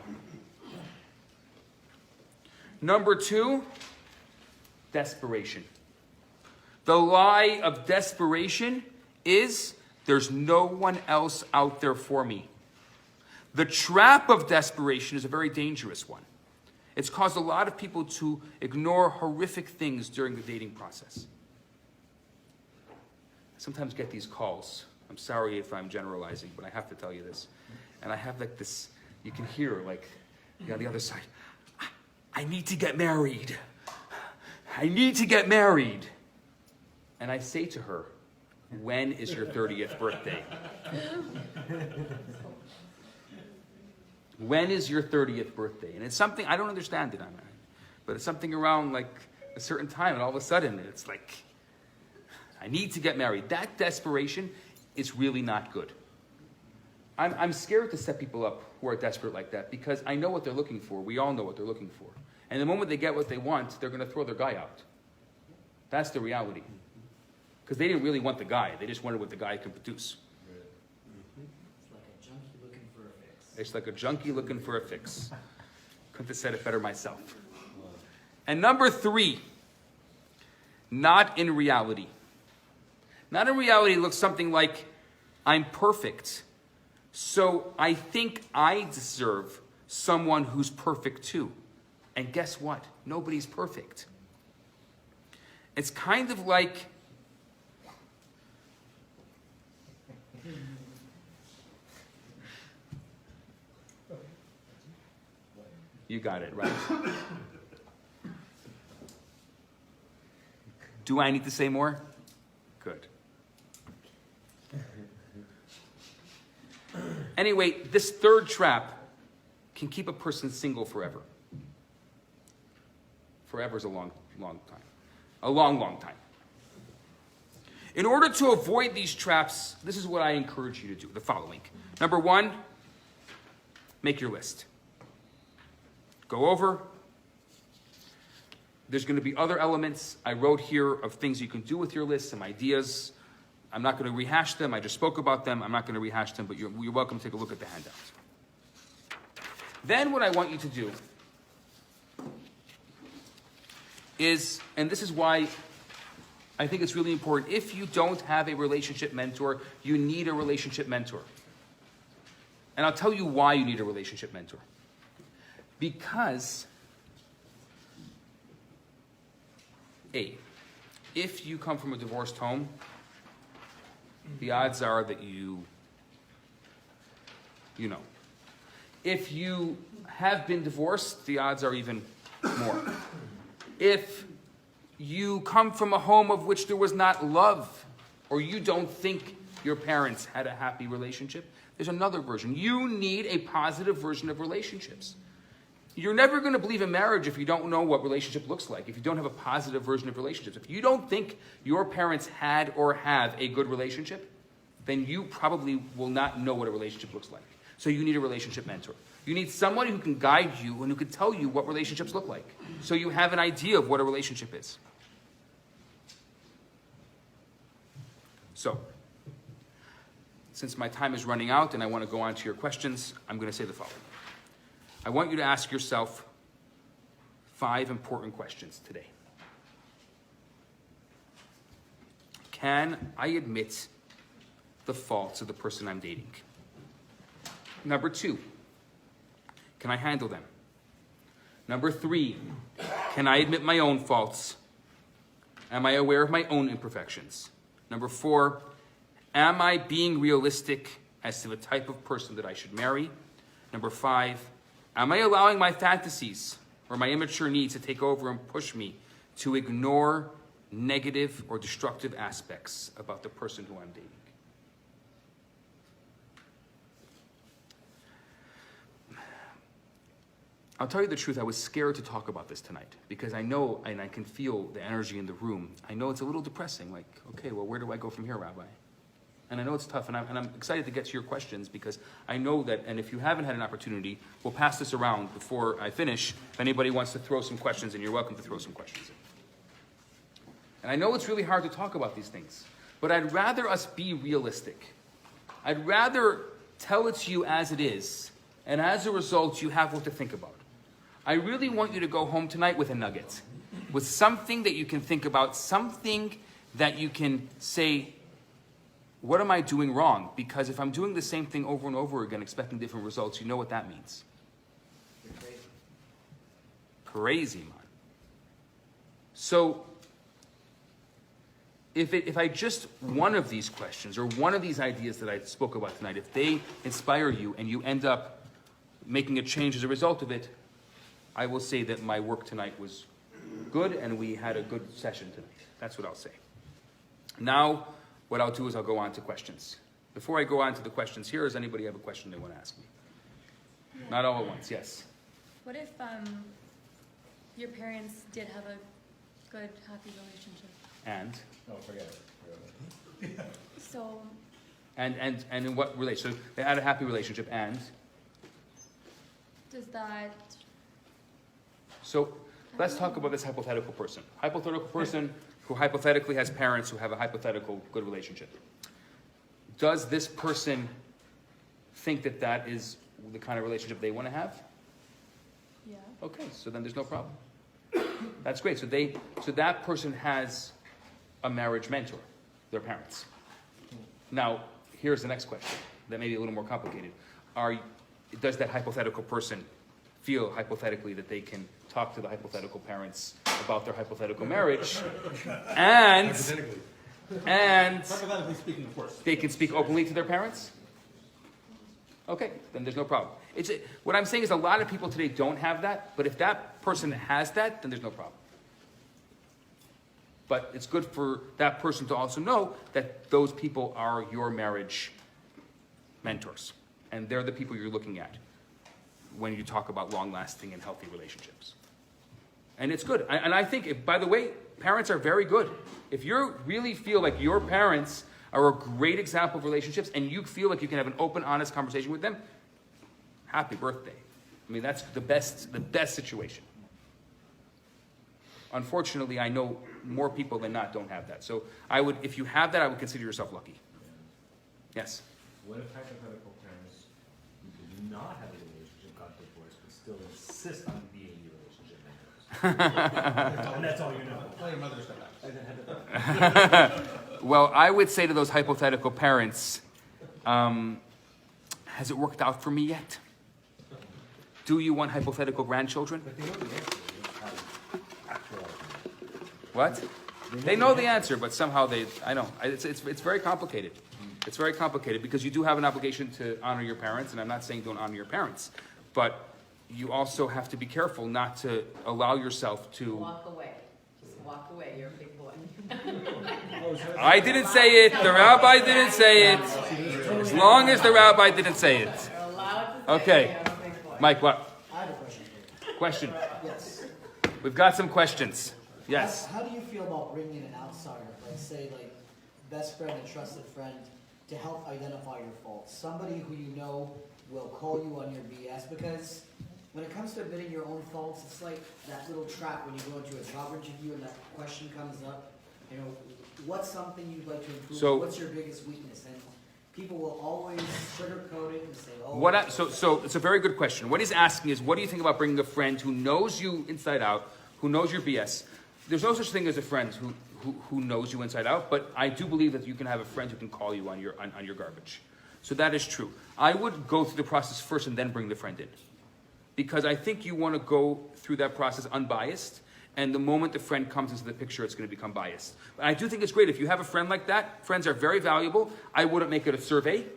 Number 2, desperation. The lie of desperation is there's no one else out there for me. The trap of desperation is a very dangerous one. It's caused a lot of people to ignore horrific things during the dating process. I sometimes get these calls. I'm sorry if I'm generalizing, but I have to tell you this. And I have like this, you can hear like on the other side, I need to get married. I need to get married. And I say to her, when is your 30th birthday? When is your 30th birthday? And it's something, I don't understand it, but it's something around like a certain time, and all of a sudden it's like, I need to get married. That desperation is really not good. I'm scared to set people up who are desperate like that because I know what they're looking for. We all know what they're looking for. And the moment they get what they want, they're going to throw their guy out. That's the reality. Because they didn't really want the guy. They just wanted what the guy could produce. It's like a junkie looking for a fix. It's like a junkie looking for a fix. Couldn't have said it better myself. And number 3, not in reality. Not in reality looks something like, I'm perfect, so I think I deserve someone who's perfect too. And guess what? Nobody's perfect. It's kind of like, you got it, right? Do I need to say more? Good. Anyway, this 3rd trap can keep a person single forever. Forever is a long, long time. A long, long time. In order to avoid these traps, this is what I encourage you to do, the following. Number 1, make your list. go over. There's going to be other elements I wrote here of things you can do with your list, some ideas. I'm not going to rehash them. I just spoke about them. I'm not going to rehash them, but you're welcome to take a look at the handouts. Then what I want you to do is, and this is why I think it's really important, if you don't have a relationship mentor, you need a relationship mentor. And I'll tell you why you need a relationship mentor. Because, if you come from a divorced home, the odds are that you know. If you have been divorced, the odds are even more. If you come from a home of which there was not love, or you don't think your parents had a happy relationship, there's another version. You need a positive version of relationships. You're never going to believe in marriage if you don't know what relationship looks like, if you don't have a positive version of relationships. If you don't think your parents had or have a good relationship, then you probably will not know what a relationship looks like. So you need a relationship mentor. You need someone who can guide you and who can tell you what relationships look like, so you have an idea of what a relationship is. So, since my time is running out and I want to go on to your questions, I'm going to say the following. I want you to ask yourself 5 important questions today. Can I admit the faults of the person I'm dating? Number 2, can I handle them? Number 3, can I admit my own faults? Am I aware of my own imperfections? Number 4, am I being realistic as to the type of person that I should marry? Number 5, am I allowing my fantasies or my immature needs to take over and push me to ignore negative or destructive aspects about the person who I'm dating? I'll tell you the truth, I was scared to talk about this tonight because I know, and I can feel the energy in the room. I know it's a little depressing, like, okay, well, where do I go from here, Rabbi? And I know it's tough, and I'm excited to get to your questions because I know that, and if you haven't had an opportunity, we'll pass this around before I finish. If anybody wants to throw some questions in, you're welcome to throw some questions in. And I know it's really hard to talk about these things, but I'd rather us be realistic. I'd rather tell it to you as it is, and as a result, you have what to think about. I really want you to go home tonight with a nugget, with something that you can think about, something that you can say, what am I doing wrong? Because if I'm doing the same thing over and over again, expecting different results, you know what that means. You're crazy. Crazy, man. So, if I just, one of these questions, or one of these ideas that I spoke about tonight, if they inspire you and you end up making a change as a result of it, I will say that my work tonight was good and we had a good session tonight. That's what I'll say. Now, what I'll do is I'll go on to questions. Before I go on to the questions here, does anybody have a question they want to ask me? Yeah. Not all at once, yes. What if your parents did have a good, happy relationship? And? Oh, forget it. So, And in what relation? So they had a happy relationship and? does that... So let's talk about this hypothetical person. Hypothetical person who hypothetically has parents who have a hypothetical good relationship. Does this person think that that is the kind of relationship they want to have? Yeah. Okay, so then there's no problem. That's great. So that person has a marriage mentor, their parents. Now, here's the next question that may be a little more complicated. Does that hypothetical person feel hypothetically that they can talk to the hypothetical parents about their hypothetical marriage and Hypothetically speaking, of course. they can speak openly to their parents? Okay, then there's no problem. What I'm saying is a lot of people today don't have that, but if that person has that, then there's no problem. But it's good for that person to also know that those people are your marriage mentors. And they're the people you're looking at when you talk about long-lasting and healthy relationships. And it's good. And I think, by the way, parents are very good. If you really feel like your parents are a great example of relationships and you feel like you can have an open, honest conversation with them, happy birthday. I mean, that's the best situation. Unfortunately, I know more people than not don't have that. So if you have that, I would consider yourself lucky. Yes? What if hypothetical parents who do not have a relationship got divorced but still insist on being in a relationship? And that's all you know. Tell your mother to step back. Well, I would say to those hypothetical parents, has it worked out for me yet? Do you want hypothetical grandchildren? But they know the answer. They don't have actual argument. What? They know the answer, but somehow I know. It's very complicated. It's very complicated because you do have an obligation to honor your parents, and I'm not saying don't honor your parents, but you also have to be careful not to allow yourself to... Walk away. Just walk away. You're a big boy. I didn't say it. The rabbi didn't say it. As long as the rabbi didn't say it. You're allowed to say Okay. you're a big boy. Mike, what? I have a question for you. Question. Yes. We've got some questions. Yes. How do you feel about bringing in an outsider, like say like best friend and trusted friend, to help identify your faults? Somebody who you know will call you on your BS, because when it comes to admitting your own faults, it's like that little trap when you go into a job interview and that question comes up. You know, what's something you'd like to improve? So- what's your biggest weakness? And people will always sugarcoat it and say, "Oh." So it's a very good question. What he's asking is, what do you think about bringing a friend who knows you inside out, who knows your BS? There's no such thing as a friend who knows you inside out, but I do believe that you can have a friend who can call you on your garbage. So that is true. I would go through the process first and then bring the friend in, because I think you want to go through that process unbiased. And the moment the friend comes into the picture, it's going to become biased. But I do think it's great if you have a friend like that. Friends are very valuable. I wouldn't make it a survey.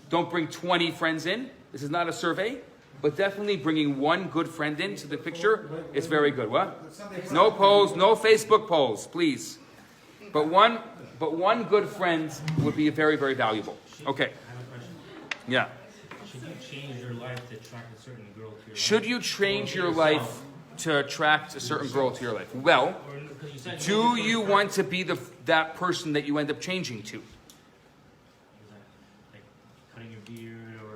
Don't bring 20 friends in. This is not a survey. But definitely bringing one good friend into the picture is very good. What? No polls, no Facebook polls, please. But one good friend would be very, very valuable. Okay. I have a question. Yeah. Should you change your life to attract a certain girl to your life? Should you change your life to attract a certain girl to your life? Well, Or, 'cause you said do you want to be that person that you end up changing to? like cutting your beard or...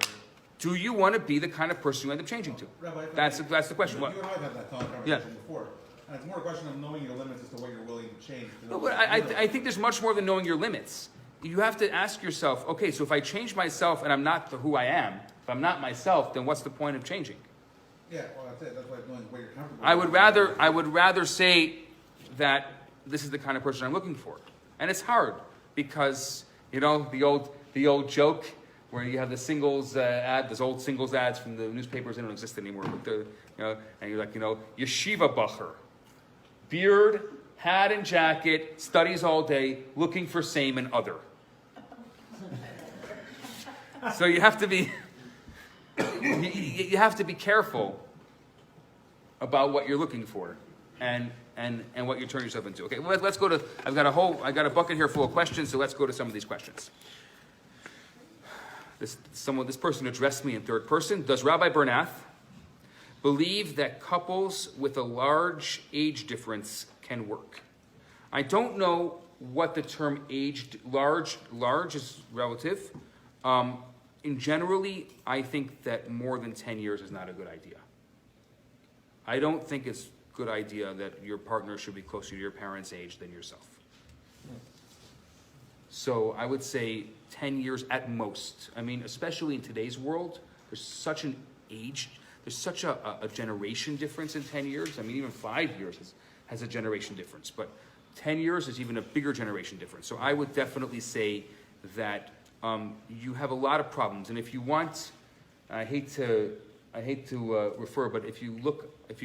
Do you want to be the kind of person you end up changing to? Rabbi, That's the question. You What? and I have had that conversation before. And it's more a question of knowing your limits as to what you're willing to change. No, but I think there's much more than knowing your limits. You have to ask yourself, okay, so if I change myself and I'm not who I am, if I'm not myself, then what's the point of changing? Yeah, well, that's it. That's why knowing what you're comfortable I would rather say that this is the kind of person I'm looking for. And it's hard because, you know, the old joke where you have the singles ad, those old singles ads from the newspapers, they don't exist anymore, but and you're like, yeshiva bacher, beard, hat and jacket, studies all day, looking for same and other. So you have to be you have to be careful about what you're looking for and what you turn yourself into. Okay, well, let's go to, I got a bucket here full of questions, so let's go to some of these questions. This person addressed me in third person. Does Rabbi Bernath believe that couples with a large age difference can work? I don't know what the term large is relative. In generally, I think that more than 10 years is not a good idea. I don't think it's a good idea that your partner should be closer to your parents' age than yourself. So I would say 10 years at most. I mean, especially in today's world, there's such a generation difference in 10 years. I mean, even 5 years has a generation difference, but 10 years is even a bigger generation difference. So I would definitely say that you have a lot of problems. And if you want, I hate to refer, but if you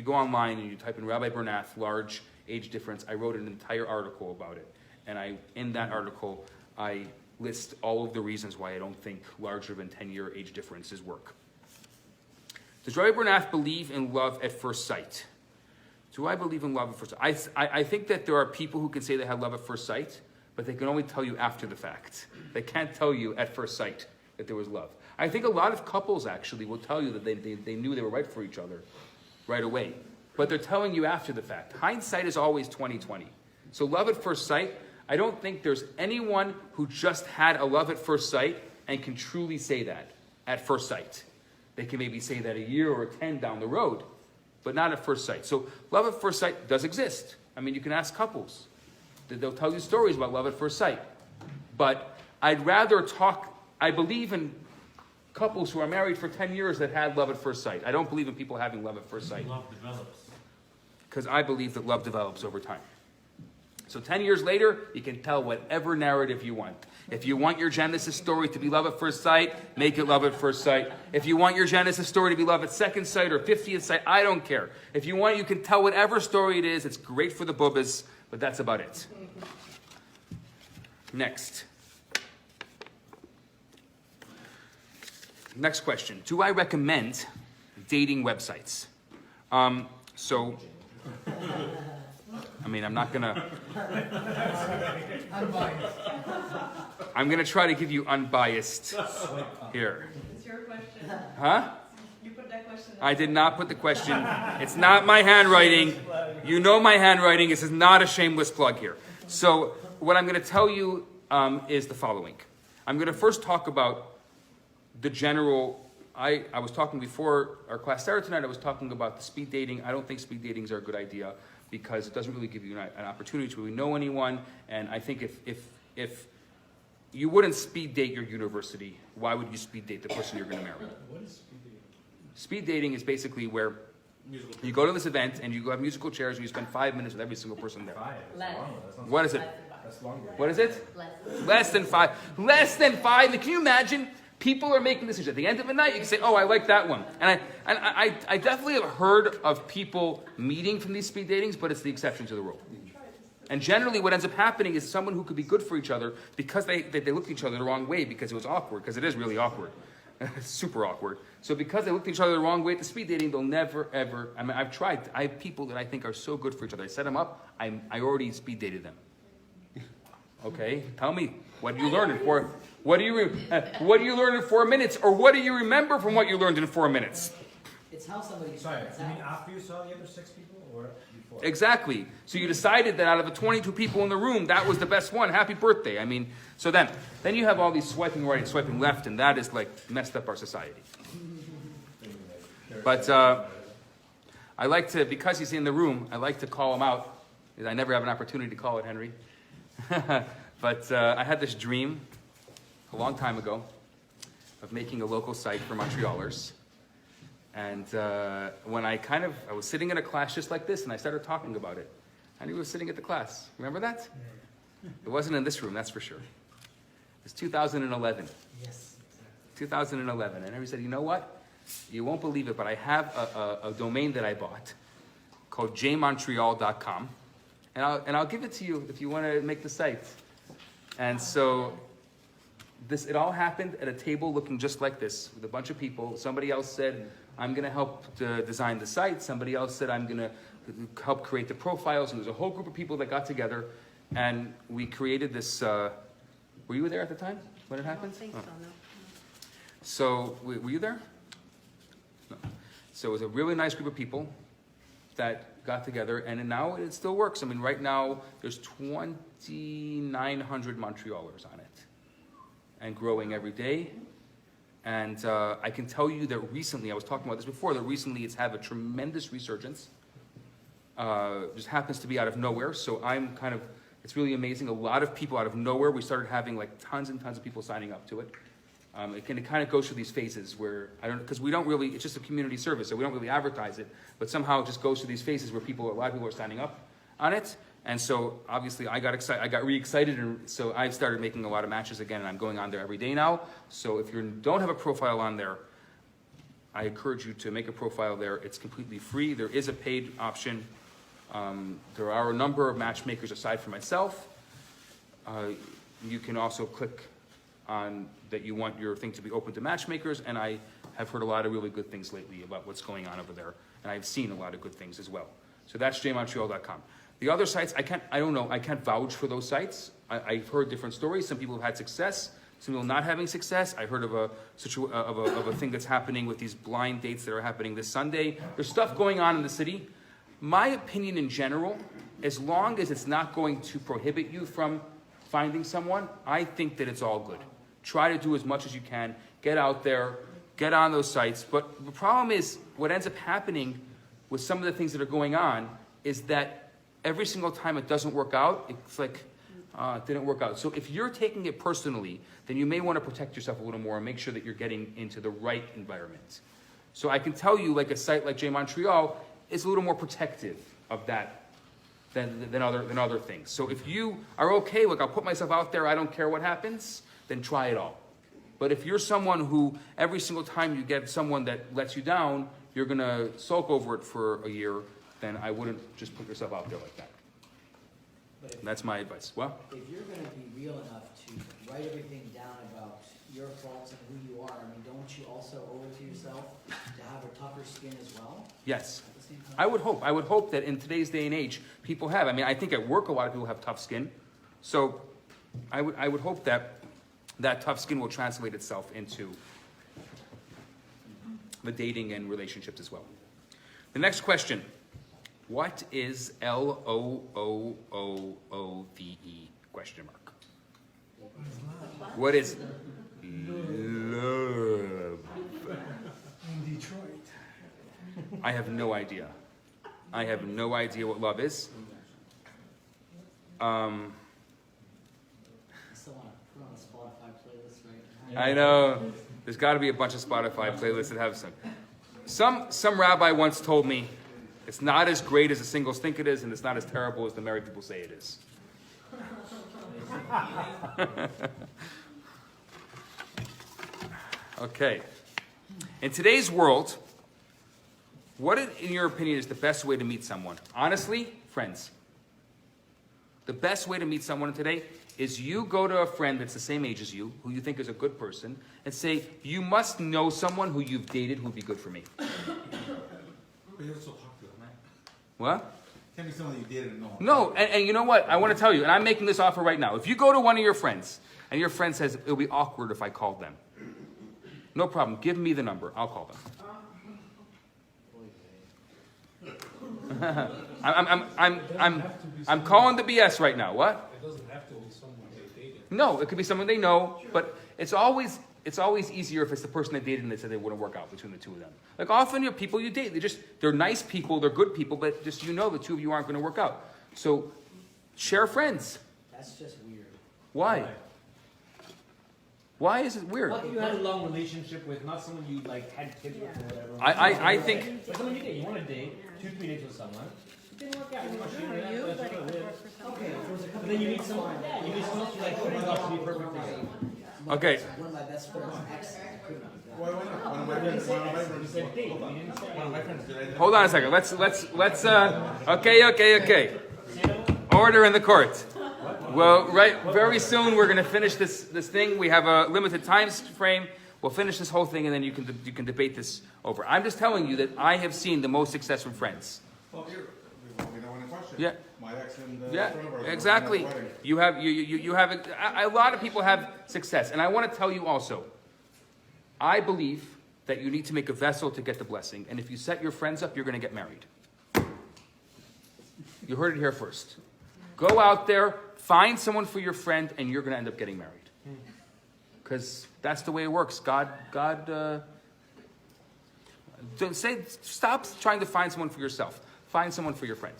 go online and you type in Rabbi Bernath, large age difference, I wrote an entire article about it. And in that article, I list all of the reasons why I don't think larger than 10-year age differences work. Does Rabbi Bernath believe in love at first sight? Do I believe in love at first sight? I think that there are people who can say they have love at first sight, but they can only tell you after the fact. They can't tell you at first sight that there was love. I think a lot of couples actually will tell you that they knew they were right for each other right away. But they're telling you after the fact. Hindsight is always 20/20. So love at first sight, I don't think there's anyone who just had a love at first sight and can truly say that at first sight. They can maybe say that a year or 10 down the road, but not at first sight. So love at first sight does exist. I mean, you can ask couples. They'll tell you stories about love at first sight. But I'd rather talk, I believe in couples who are married for 10 years that had love at first sight. I don't believe in people having love at first sight. Love develops. Because I believe that love develops over time. So 10 years later, you can tell whatever narrative you want. If you want your Genesis story to be love at first sight, make it love at first sight. If you want your Genesis story to be love at second sight or 50th sight, I don't care. If you want, you can tell whatever story it is. It's great for the bubbas, but that's about it. Next. Next question. Do I recommend dating websites? I'm not gonna... I'm going to try to give you unbiased here. It's your question. Huh? You put that question in. I did not put the question. It's not my handwriting. You know my handwriting. This is not a shameless plug here. So what I'm going to tell you is the following. I'm going to first talk about the general... I was talking before our class started tonight, I was talking about the speed dating. I don't think speed datings are a good idea because it doesn't really give you an opportunity to really know anyone. And I think if you wouldn't speed date your university, why would you speed date the person you're going to marry? What is speed dating? Speed dating is basically where you go to this event and you go have musical chairs and you spend 5 minutes with every single person there. Less. What is it? That's longer. What is it? Less. Less than 5. Less than 5. Can you imagine? People are making decisions. At the end of the night, you can say, oh, I like that one. And I definitely have heard of people meeting from these speed datings, but it's the exception to the rule. And generally what ends up happening is someone who could be good for each other because they looked at each other the wrong way because it was awkward, because it is really awkward. It's super awkward. So because they looked at each other the wrong way at the speed dating, they'll never, ever... I've tried. I have people that I think are so good for each other. I set them up. I already speed dated them. Okay? Tell me, what did you learn in 4... What do you learn in 4 minutes? Or what do you remember from what you learned in 4 minutes? It's how somebody Sorry, starts you mean out. after you saw the other 6 people or before? Exactly. So you decided that out of the 22 people in the room, that was the best one. Happy birthday. So then you have all these swiping right and swiping left, and that is like messed up our society. But I like to, because he's in the room, I like to call him out. I never have an opportunity to call it Henry. But I had this dream a long time ago of making a local site for Montrealers. And when I was sitting in a class just like this, and I started talking about it. And he was sitting at the class. Remember that? It wasn't in this room, that's for sure. It's 2011. Yes. 2011. And Henry said, you know what? You won't believe it, but I have a domain that I bought called jmontreal.com. And I'll give it to you if you want to make the site. And so it all happened at a table looking just like this with a bunch of people. Somebody else said, I'm going to help design the site. Somebody else said, I'm going to help create the profiles. And there's a whole group of people that got together and we created this. Were you there at the time when it happened? I don't think so, no. So, were you there? No. So it was a really nice group of people that got together, and now it still works. Right now, there's 2,900 Montrealers on it, and growing every day. And I can tell you that recently, I was talking about this before, that recently it's had a tremendous resurgence. Just happens to be out of nowhere, so it's really amazing. A lot of people out of nowhere, we started having tons and tons of people signing up to it. It kind of goes through these phases where, because we don't really, it's just a community service, so we don't really advertise it, but somehow it just goes through these phases where a lot of people are signing up on it. And so obviously I got re-excited, and so I started making a lot of matches again, and I'm going on there every day now. So if you don't have a profile on there, I encourage you to make a profile there. It's completely free. There is a paid option. There are a number of matchmakers aside from myself. You can also click on that you want your thing to be open to matchmakers, and I have heard a lot of really good things lately about what's going on over there, and I've seen a lot of good things as well. So that's jmontreal.com. The other sites, I can't vouch for those sites. I've heard different stories. Some people have had success, some people not having success. I heard of a thing that's happening with these blind dates that are happening this Sunday. There's stuff going on in the city. My opinion in general, as long as it's not going to prohibit you from finding someone, I think that it's all good. Try to do as much as you can. Get out there. get on those sites. But the problem is, what ends up happening with some of the things that are going on is that every single time it doesn't work out, it's like, it didn't work out. So if you're taking it personally, then you may want to protect yourself a little more and make sure that you're getting into the right environment. So I can tell you, like a site like Montreal is a little more protective of that than other things. So if you are okay, like I'll put myself out there, I don't care what happens, then try it all. But if you're someone who every single time you get someone that lets you down, you're gonna sulk over it for a year, then I wouldn't just put yourself out there like that. But if, That's my advice. Well, if you're gonna be real enough to write everything down about your faults and who you are, I mean, don't you also owe it to yourself to have a tougher skin as well yes. at the same time? I would hope that in today's day and age, people have. I mean, I think at work a lot of people have tough skin. So I would hope that that tough skin will translate itself into the dating and relationships as well. The next question. What is LOOOOVE? Question mark. What is love? In Detroit. I have no idea. I have no idea what love is. I still want to put on a Spotify playlist right now. I know. There's got to be a bunch of Spotify playlists that have some. Some rabbi once told me, it's not as great as the singles think it is, and it's not as terrible as the married people say it is. Okay. In today's world, what, in your opinion, is the best way to meet someone? Honestly, friends. The best way to meet someone today is you go to a friend that's the same age as you, who you think is a good person, and say, you must know someone who you've dated who would be good for me. But you're so popular, man. What? Can't be someone that you dated and know. No, and you know what? I want to tell you, and I'm making this offer right now. If you go to one of your friends, and your friend says, it'll be awkward if I called them. No problem. Give me the number. I'll call them. I'm calling the BS right now. What? It doesn't have to be someone they dated. No, it could be someone they know, but it's always easier if it's the person they dated and they said they wouldn't work out between the two of them. Like often your people you date, they're nice people, they're good people, but just the two of you aren't going to work out. So share friends. That's just weird. Why? Why is it weird? Not that you had a long relationship with, not someone you like had kids with or whatever. I think But someone you date, you want to date 2-3 dates with someone. It didn't work out. You want to For you, but it could work for someone Okay, else. if it was a But couple then you of meet someone, years, you meet someone else, you're like, oh my gosh, you'd be perfect for you. Okay. One of my best friends' exes couldn't be that. Why not? One of my You friends, said one of my ex, you friends, said date, hold you on. didn't say One of my friends did. hold on a second. Let's okay. Order in the court. Well, very soon we're going to finish this thing. We have a limited time frame. We'll finish this whole thing and then you can debate this over. I'm just telling you that I have seen the most success from friends. Well, here, we know one in question. Yeah. My ex and Yeah, friend of ours. exactly. were at the wedding. You have a lot of people have success, and I want to tell you also. I believe that you need to make a vessel to get the blessing, and if you set your friends up, you're going to get married. You heard it here first. Go out there, find someone for your friend, and you're going to end up getting married. Because that's the way it works. God. Stop trying to find someone for yourself. Find someone for your friend.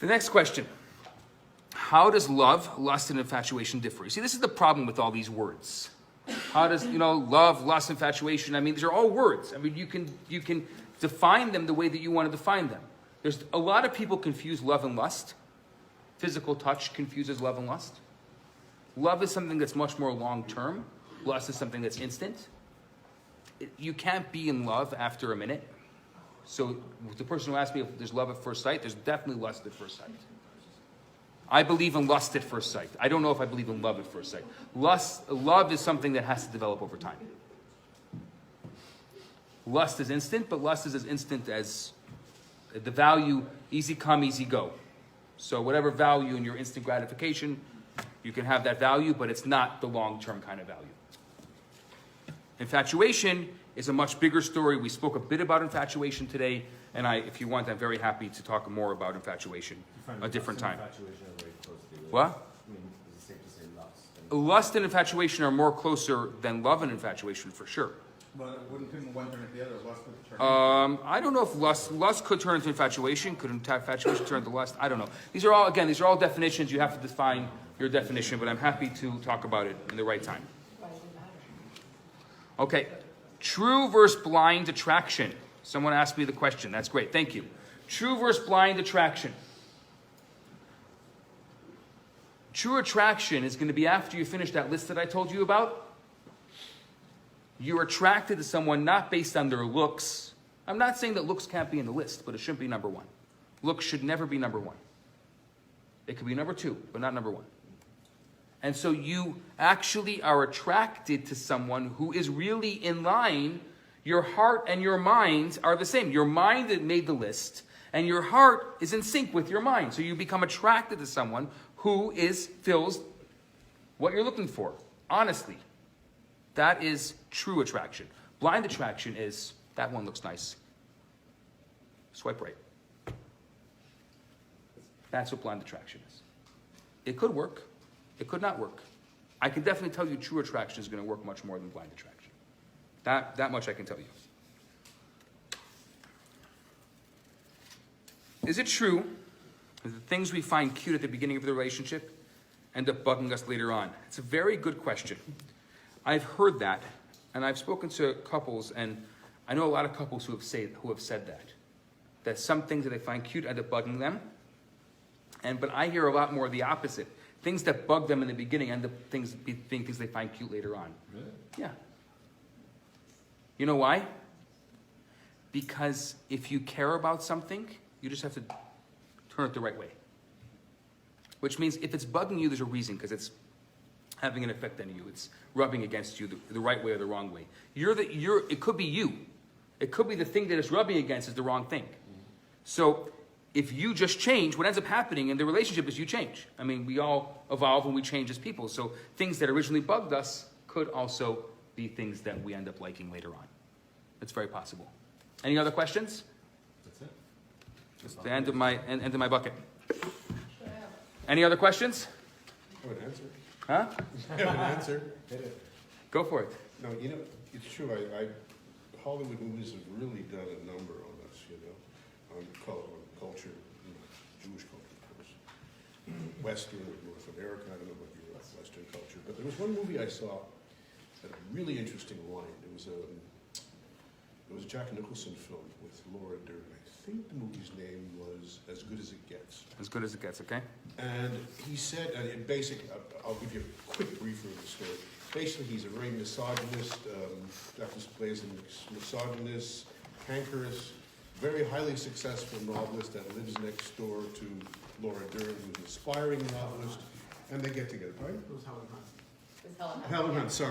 The next question. How does love, lust, and infatuation differ? You see, this is the problem with all these words. How does, love, lust, infatuation, I mean, these are all words. I mean, you can define them the way that you want to define them. There's a lot of people confuse love and lust. Physical touch confuses love and lust. Love is something that's much more long-term. Lust is something that's instant. You can't be in love after a minute. So the person who asked me if there's love at first sight, there's definitely lust at first sight. I believe in lust at first sight. I don't know if I believe in love at first sight. Love is something that has to develop over time. Lust is instant, but lust is as instant as the value, easy come, easy go. So whatever value in your instant gratification, you can have that value, but it's not the long-term kind of value. Infatuation is a much bigger story. We spoke a bit about infatuation today, and if you want, I'm very happy to talk more about infatuation a different time. Infatuation are very closely related. What? I mean, is it safe to say lust and lust and infatuation are more closer than love and infatuation for sure. But wouldn't one turn into the other? Lust would turn. I don't know if lust could turn into infatuation. Could infatuation turn into lust? I don't know. These are all definitions. You have to define your definition, but I'm happy to talk about it in the right time. Okay, true versus blind attraction. Someone asked me the question. That's great. Thank you. True versus blind attraction. True attraction is going to be after you finish that list that I told you about. You're attracted to someone not based on their looks. I'm not saying that looks can't be in the list, but it shouldn't be number one. Looks should never be number one. It could be number two, but not number one. And so you actually are attracted to someone who is really in line. Your heart and your mind are the same. Your mind that made the list, and your heart is in sync with your mind. So you become attracted to someone who fills what you're looking for, honestly. That is true attraction. Blind attraction is, that one looks nice. Swipe right. That's what blind attraction is. It could work. It could not work. I can definitely tell you true attraction is going to work much more than blind attraction. That much I can tell you. Is it true that the things we find cute at the beginning of the relationship end up bugging us later on? It's a very good question. I've heard that, and I've spoken to couples, and I know a lot of couples who have said that some things that they find cute end up bugging them, but I hear a lot more of the opposite. Things that bug them in the beginning end up being things they find cute later on. Really? Yeah. You know why? Because if you care about something, you just have to turn it the right way. Which means if it's bugging you, there's a reason, because it's having an effect on you. It's rubbing against you the right way or the wrong way. It could be you. It could be the thing that it's rubbing against is the wrong thing. So if you just change, what ends up happening in the relationship is you change. I mean, we all evolve and we change as people. So things that originally bugged us could also be things that we end up liking later on. It's very possible. Any other questions? That's it. It's the end of my bucket. Any other questions? I have an answer. Huh? I have an answer. Go for it. No, it's true. Hollywood movies have really done a number on us, on culture, Jewish culture, of course. Western, North America, I don't know about your Western culture, but there was one movie I saw that had a really interesting line. It was a Jack Nicholson film with Laura Dern. I think the movie's name was As Good as It Gets. As Good as It Gets, okay? And he said, and in basic, I'll give you a quick briefer of the story. Basically, he's a very misogynist, Jack plays a misogynist, cankerous, very highly successful novelist that lives next door to Laura Dern, who's an aspiring novelist, and they get together. Right? It was Helen Hunt. Helen Hunt, sorry.